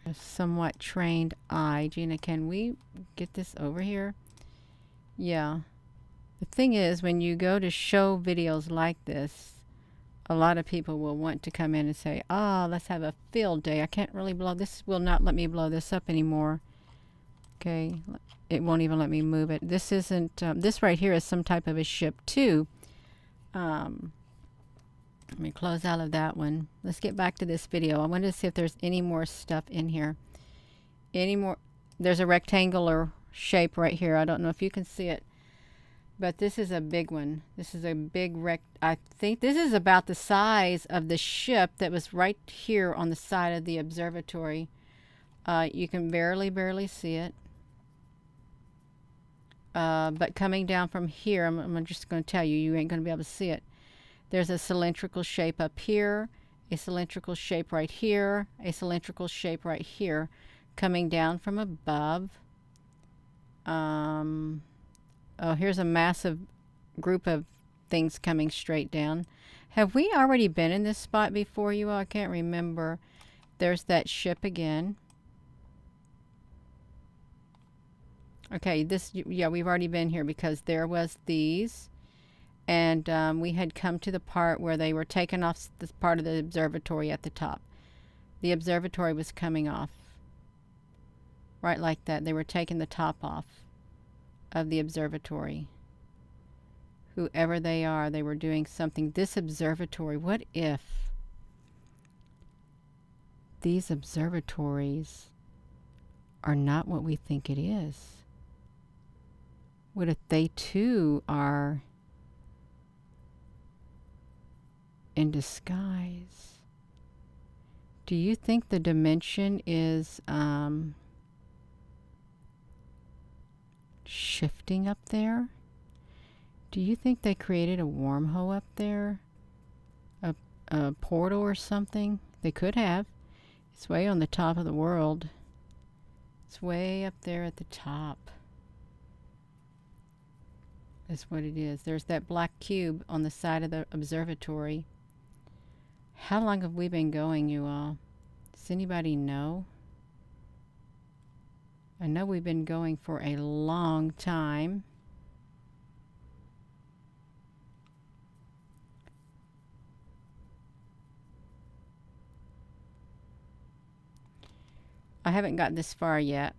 A somewhat trained eye. Gina, can we get this over here? Yeah. The thing is, when you go to show videos like this, a lot of people will want to come in and say, oh, let's have a field day. I can't really blow this. Will not let me blow this up anymore. Okay. It won't even let me move it. This isn't, this right here is some type of a ship too. Let me close out of that one. Let's get back to this video. I wanted to see if there's any more stuff in here. Any more. There's a rectangular shape right here. I don't know if you can see it. But this is a big one. This is a big I think this is about the size of the ship that was right here on the side of the observatory. You can barely see it. But coming down from here, I'm just going to tell you, you ain't going to be able to see it. There's a cylindrical shape up here, a cylindrical shape right here, a cylindrical shape right here, coming down from above. Oh, here's a massive group of things coming straight down. Have we already been in this spot before, you all? I can't remember. There's that ship again. Okay, this, yeah, we've already been here because there was these. And we had come to the part where they were taking off this part of the observatory at the top. The observatory was coming off. Right like that. They were taking the top off of the observatory. Whoever they are, they were doing something. This observatory, what if these observatories are not what we think it is? What if they too are in disguise? Do you think the dimension is shifting up there? Do you think they created a wormhole up there? A portal or something? They could have. It's way on the top of the world. It's way up there at the top. That's what it is. There's that black cube on the side of the observatory. How long have we been going, you all? Does anybody know? I know we've been going for a long time. I haven't got this far yet.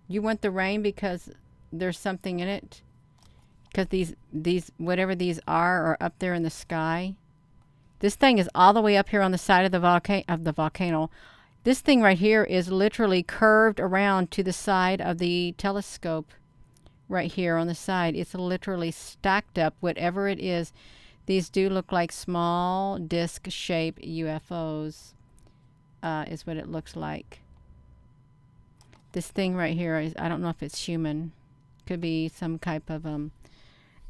You want the rain because there's something in it? Because these whatever these are up there in the sky. This thing is all the way up here on the side of the volcano. This thing right here is literally curved around to the side of the telescope. Right here on the side. It's literally stacked up, whatever it is. These do look like small disc-shaped UFOs, is what it looks like. This thing right here is, I don't know if it's human. Could be some type of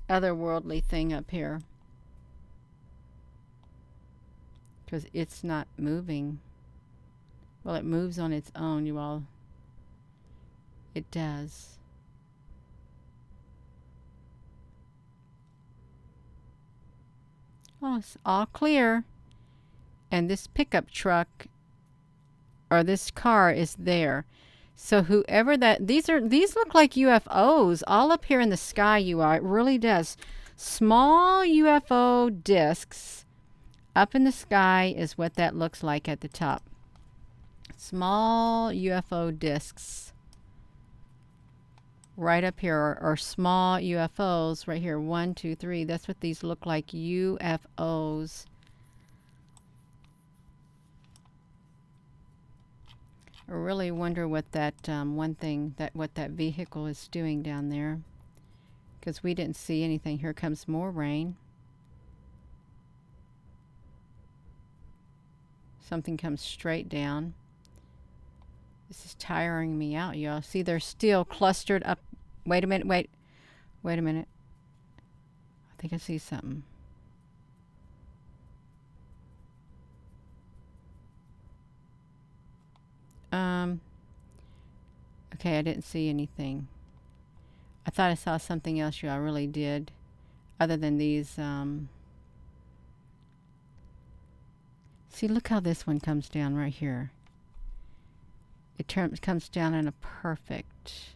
otherworldly thing up here. Because it's not moving. Well, it moves on its own, you all. It does. Oh, it's all clear. And this pickup truck, or this car, is there. So whoever that, these look like UFOs all up here in the sky, you are. It really does. Small UFO discs up in the sky is what that looks like at the top. Small UFO discs right up here, or small UFOs right here. 1, 2, 3. That's what these look like, UFOs. I really wonder what that one thing, what that vehicle is doing down there, because we didn't see anything. Here comes more rain. Something comes straight down. This is tiring me out, y'all. See, they're still clustered up. Wait a minute. Wait a minute. I think I see something. Okay, I didn't see anything. I thought I saw something else, y'all. I really did. Other than these, see, look how this one comes down right here. It comes down in a perfect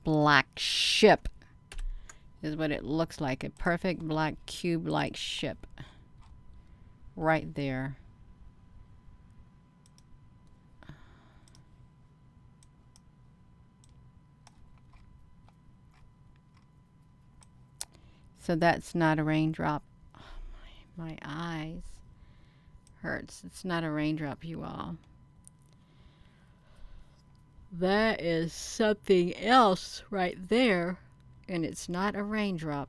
black ship, is what it looks like. A perfect black cube-like ship. Right there. So that's not a raindrop. Oh, my eyes hurts. It's not a raindrop, you all. That is something else right there, and it's not a raindrop.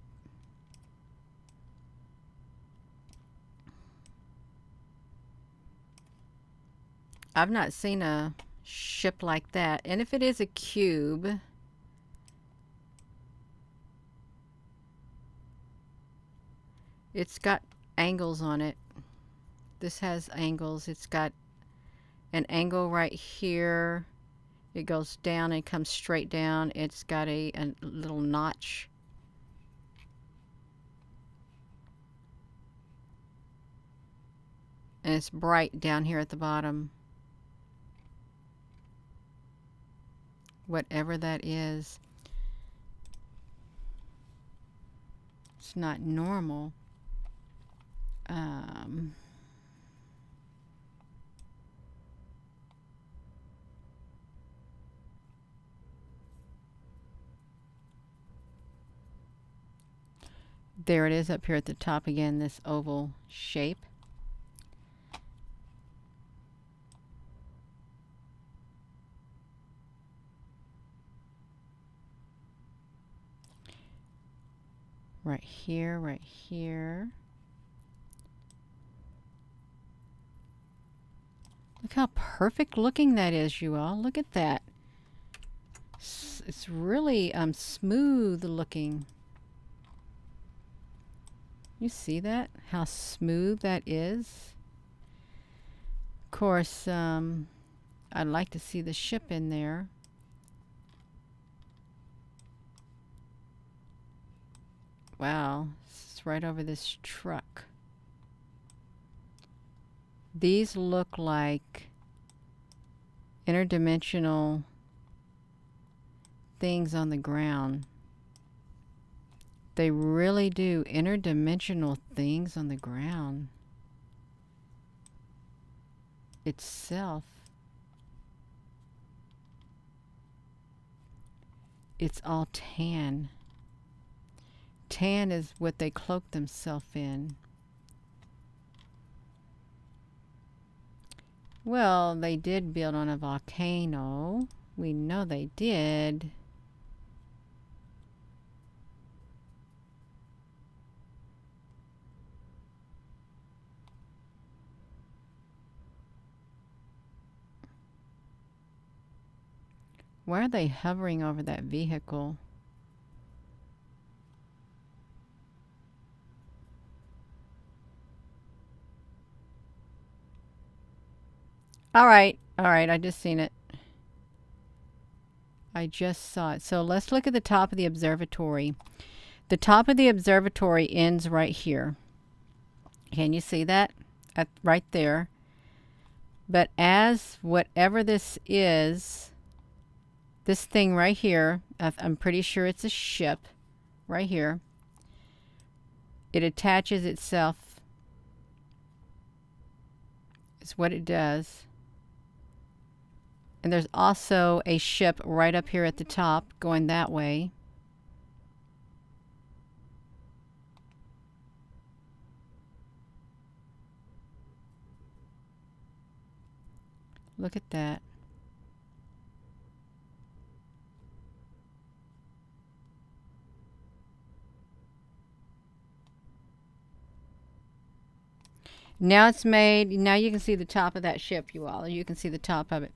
I've not seen a ship like that, and if it is a cube, it's got angles on it. This has angles. It's got an angle right here. It goes down and comes straight down. It's got a little notch. And it's bright down here at the bottom. Whatever that is. It's not normal. There it is up here at the top again, this oval shape. Right here, right here. Look how perfect looking that is, you all. Look at that. It's really smooth looking. You see that? How smooth that is? Of course, I'd like to see the ship in there. Wow, it's right over this truck. These look like interdimensional things on the ground. They really do. Interdimensional things on the ground itself. It's all tan. Tan is what they cloak themselves in. Well, they did build on a volcano. We know they did. Why are they hovering over that vehicle? All right, I just seen it. I just saw it. So let's look at the top of the observatory. The top of the observatory ends right here. Can you see that? Right there. But as whatever this is, this thing right here, I'm pretty sure it's a ship right here. It attaches itself, is what it does. And there's also a ship right up here at the top going that way. Look at that. Now it's made. Now you can see the top of that ship, you all. You can see the top of it.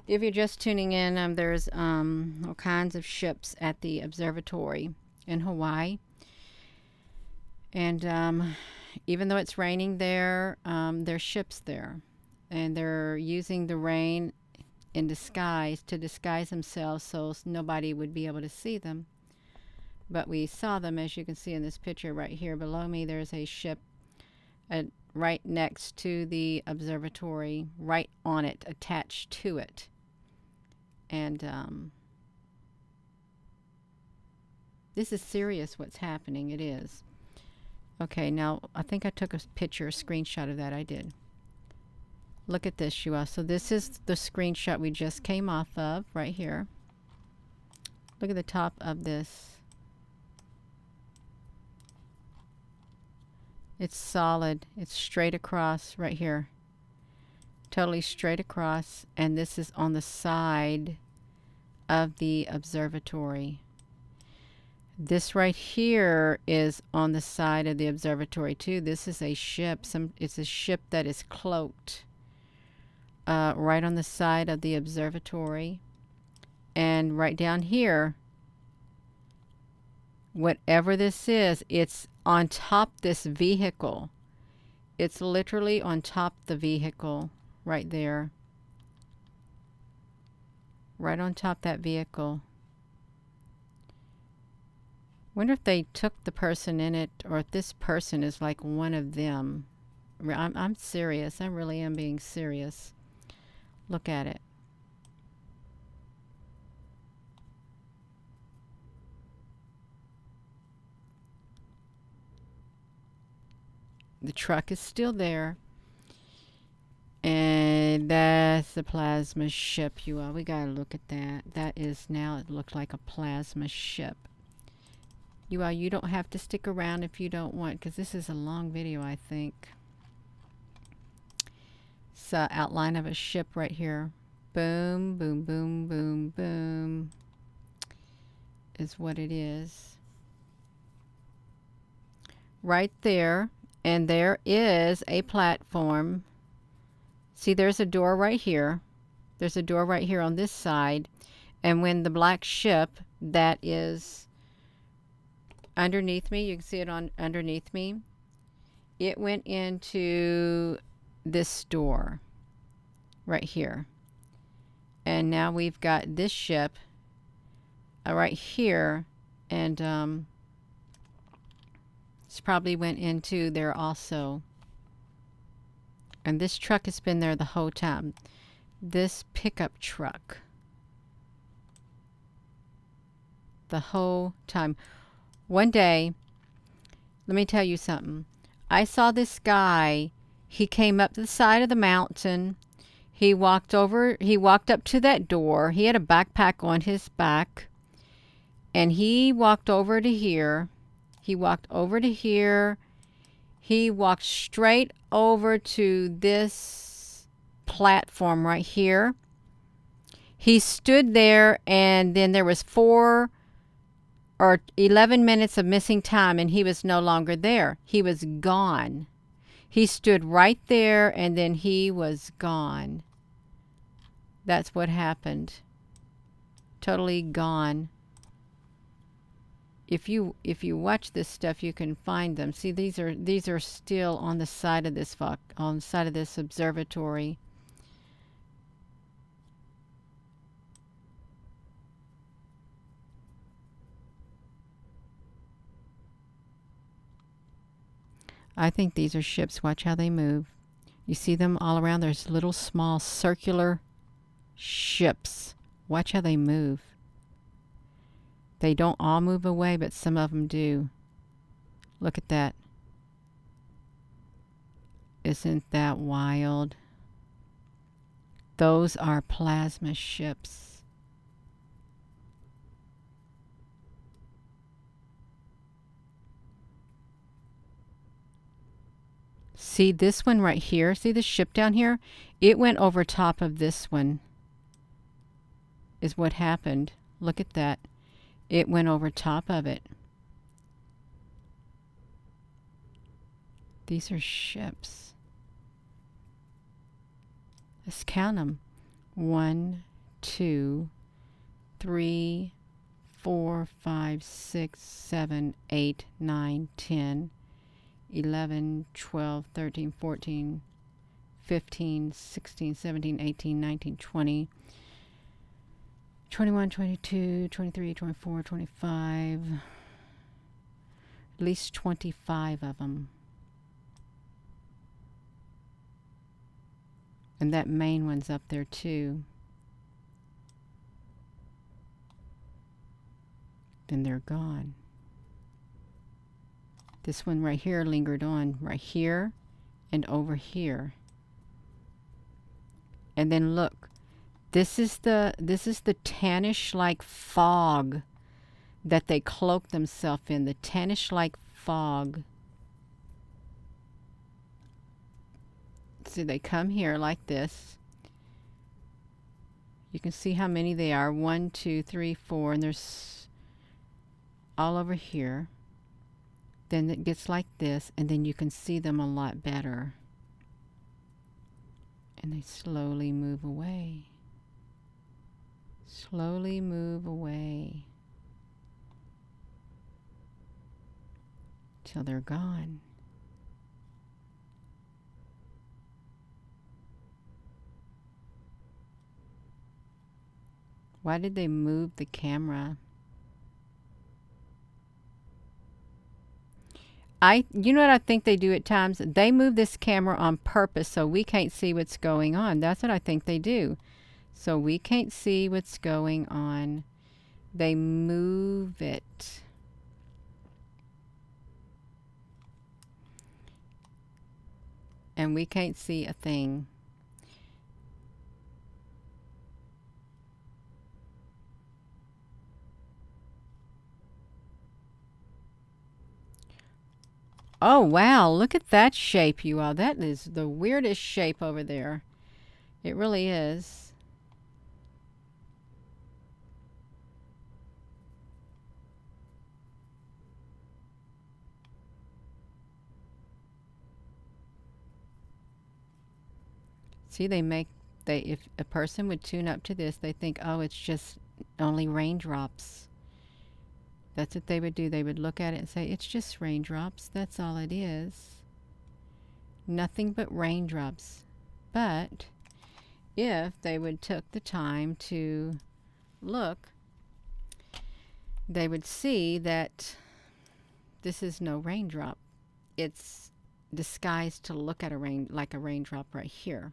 If you're just tuning in, there's all kinds of ships at the observatory in Hawaii. And even though it's raining there, there's ships there. And they're using the rain in disguise to disguise themselves so nobody would be able to see them. But we saw them, as you can see in this picture right here below me. There's a ship right next to the observatory, right on it, attached to it. And this is serious what's happening. It is. Okay, now I think I took a picture, a screenshot of that. I did. Look at this, you all. So this is the screenshot we just came off of right here. Look at the top of this. It's solid. It's straight across right here. Totally straight across. And this is on the side of the observatory. This right here is on the side of the observatory too. This is a ship. It's a ship that is cloaked right on the side of the observatory. And right down here, whatever this is, it's on top this vehicle. It's literally on top the vehicle right there. Right on top that vehicle. Wonder if they took the person in it, or if this person is like one of them. I'm serious. I really am being serious. Look at it. The truck is still there. And that's the plasma ship, you all. We gotta look at that. That is now, it looks like a plasma ship. You all, you don't have to stick around if you don't want, because this is a long video, I think. It's an outline of a ship right here. Boom, boom, boom, boom, boom. Is what it is. Right there. And there is a platform. See, there's a door right here. There's a door right here on this side. And when the black ship that is underneath me, you can see it on underneath me, it went into this door right here. And now we've got this ship right here, and this probably went into there also. And this truck has been there the whole time. This pickup truck. The whole time. One day, let me tell you something. I saw this guy. He came up the side of the mountain. He walked up to that door. He had a backpack on his back. And he walked over to here. He walked over to here. He walked straight over to this platform right here. He stood there, and then there was 4 or 11 minutes of missing time, and he was no longer there. He was gone. He stood right there, and then he was gone. That's what happened. Totally gone. If you watch this stuff, you can find them. See, these are still on the side of this observatory. I think these are ships. Watch how they move. You see them all around. There's little small circular ships. Watch how they move. They don't all move away, but some of them do. Look at that. Isn't that wild? Those are plasma ships. See this one right here? See the ship down here? It went over top of this one, is what happened. Look at that. It went over top of it. These are ships. Let's count them. 1, 2, 3, 4, 5, 6, 7, 8, 9, 10, 11, 12, 13, 14, 15, 16, 17, 18, 19, 20, 21, 22, 23, 24, 25. At least 25 of them. And that main one's up there too. Then they're gone. This one right here lingered on right here and over here. And then look, this is the tannish like fog that they cloak themselves in, the tannish like fog. So they come here like this. You can see how many they are. 1, 2, 3, 4, and there's all over here. Then it gets like this, and then you can see them a lot better. And they slowly move away. Slowly move away. Till they're gone. Why did they move the camera? You know what I think they do at times? They move this camera on purpose so we can't see what's going on. That's what I think they do. So we can't see what's going on. They move it. And we can't see a thing. Oh, wow. Look at that shape, you all. That is the weirdest shape over there. It really is. See, if a person would tune up to this, they think, oh, it's just only raindrops. That's what they would do. They would look at it and say, it's just raindrops. That's all it is. Nothing but raindrops. But if they would took the time to look, they would see that this is no raindrop. It's disguised to look at like a raindrop right here.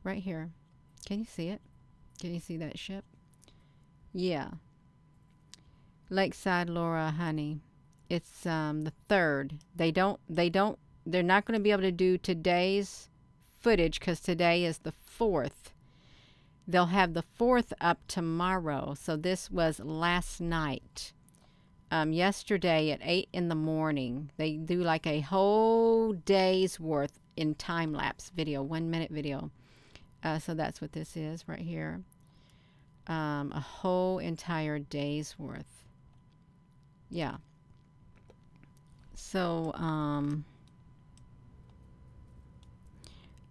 Right here. Can you see it? Can you see that ship? Yeah. Lakeside Laura, honey. It's the 3rd. They're not going to be able to do today's footage because today is the 4th. They'll have the 4th up tomorrow. So this was last night. Yesterday at 8 in the morning. They do like a whole day's worth in time-lapse video, 1 minute video. So that's what this is right here. A whole entire day's worth. Yeah. So,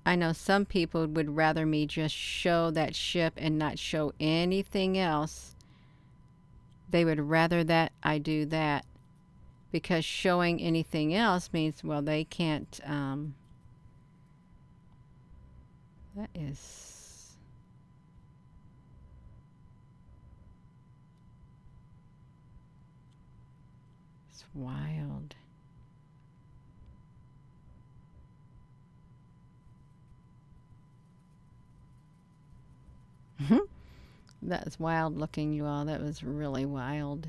I know some people would rather me just show that ship and not show anything else. They would rather that I do that, because showing anything else means, well, they can't, that is, it's wild. That's wild looking, you all. That was really wild.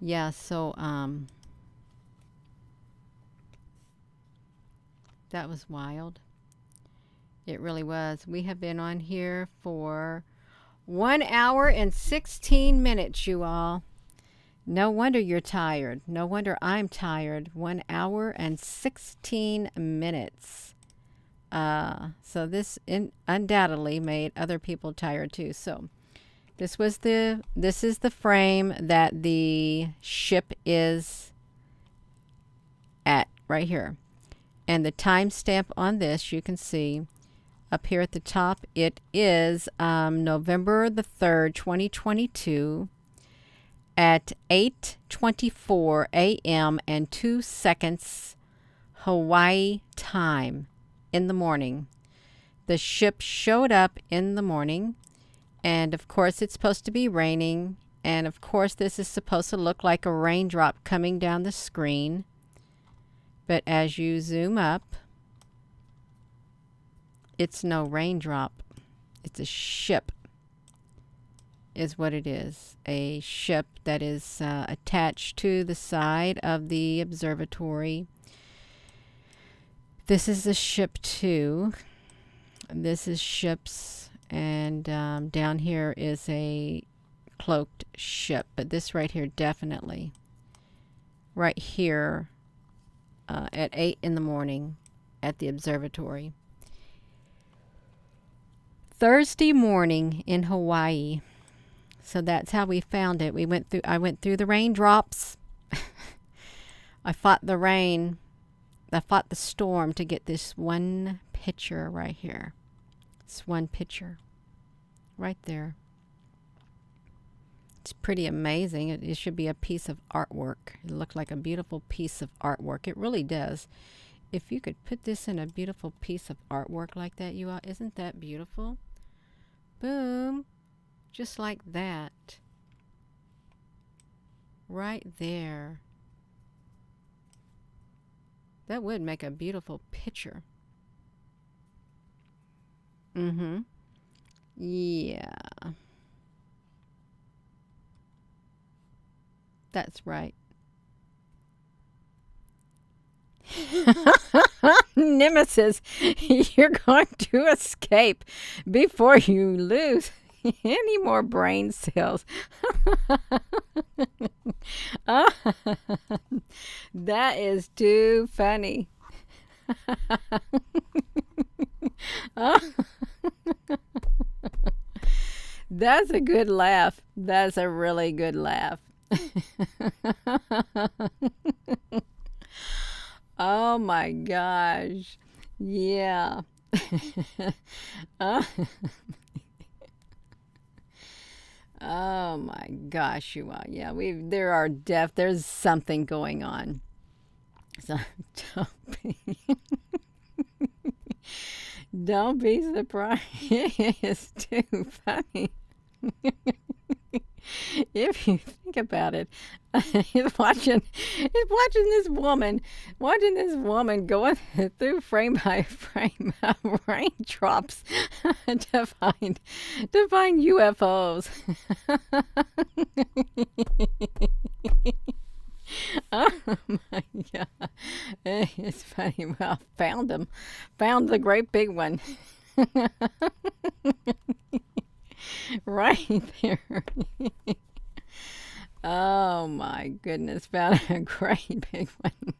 Yeah, so that was wild. It really was. We have been on here for 1 hour and 16 minutes, you all. No wonder you're tired. No wonder I'm tired. 1 hour and 16 minutes. So this undoubtedly made other people tired too. So this is the frame that the ship is at right here. And the timestamp on this, you can see up here at the top, it is November the 3rd, 2022 at 8:24 a.m. and 2 seconds Hawaii time in the morning. The ship showed up in the morning, and of course it's supposed to be raining, and of course this is supposed to look like a raindrop coming down the screen. But as you zoom up, it's no raindrop. It's a ship, is what it is. A ship that is attached to the side of the observatory. This is a ship too. This is ships, and down here is a cloaked ship. But this right here, definitely. Right here at 8 in the morning at the observatory. Thursday morning in Hawaii. So that's how we found it. I went through the raindrops. I fought the rain. I fought the storm to get this one picture right here. This one picture right there. It's pretty amazing. It should be a piece of artwork. It looked like a beautiful piece of artwork. It really does. If you could put this in a beautiful piece of artwork like that, you all, isn't that beautiful? Boom. Just like that. Right there. That would make a beautiful picture. Mm-hmm. Yeah. That's right. Nemesis, you're going to escape before you lose any more brain cells. That is too funny. That's a good laugh. That's a really good laugh. Oh my gosh. Yeah. Oh my gosh, you all. Yeah, there's something going on. So don't be surprised. It's too funny. If you think about it, he's watching this woman going through frame by frame of raindrops to find UFOs. Oh my God. It's funny. Well, found the great big one. Right there. Oh my goodness, found a great big one.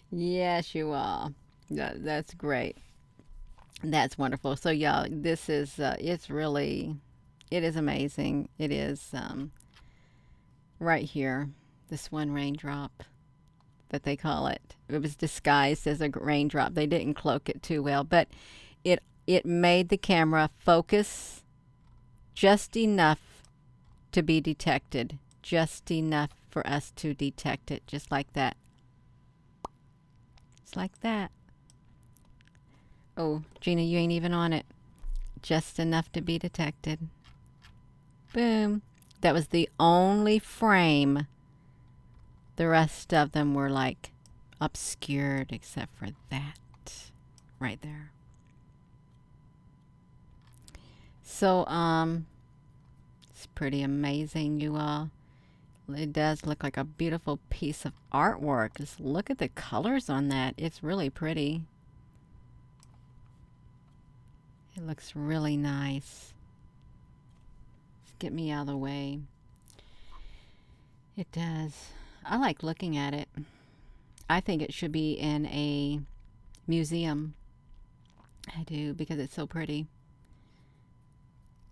Yes, you are. That's great. That's wonderful. So y'all, this is it's really, it is amazing. It is right here, this one raindrop that they call it. It was disguised as a raindrop. They didn't cloak it too well, but it made the camera focus just enough to be detected, just enough for us to detect it, just like that. It's like that. Oh, Gina, you ain't even on it. Just enough to be detected. Boom. That was the only frame. The rest of them were like obscured except for that right there. So, it's pretty amazing, you all. It does look like a beautiful piece of artwork. Just look at the colors on that. It's really pretty. It looks really nice. Just get me out of the way. It does. I like looking at it. I think it should be in a museum. I do, because it's so pretty.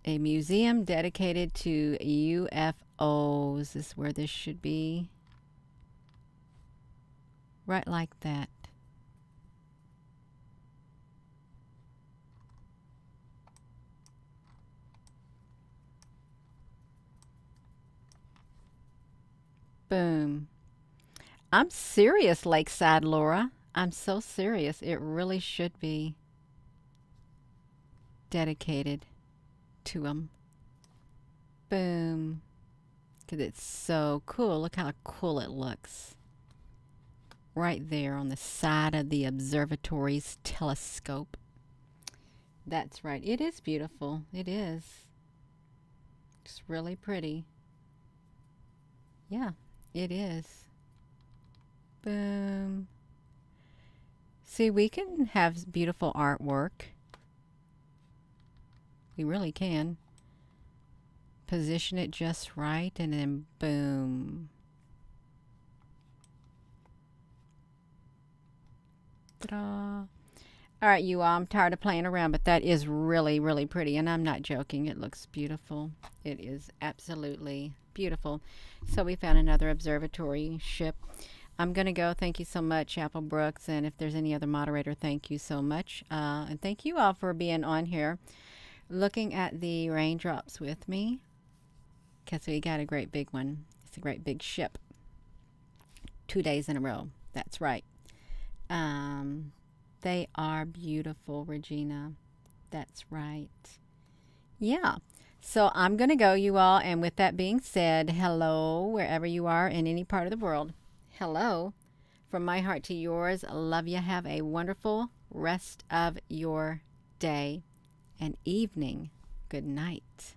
A museum dedicated to UFOs is where this should be. Right like that. Boom. I'm serious, Lakeside Laura. I'm so serious. It really should be dedicated to them. Boom. Because it's so cool. Look how cool it looks. Right there on the side of the observatory's telescope. That's right. It is beautiful. It is. It's really pretty. Yeah, it is. Boom. See, we can have beautiful artwork. We really can. Position it just right and then boom. Ta-da. All right, you all, I'm tired of playing around, but that is really, really pretty, and I'm not joking. It looks beautiful. It is absolutely beautiful. So we found another observatory ship. I'm going to go. Thank you so much, Apple Brooks, and if there's any other moderator, thank you so much. And thank you all for being on here, looking at the raindrops with me, because we got a great big one. It's a great big ship. 2 days in a row. That's right. They are beautiful, Regina. That's right. Yeah. So I'm going to go, you all. And with that being said, hello, wherever you are in any part of the world. Hello. From my heart to yours. Love you. Have a wonderful rest of your day and evening. Good night.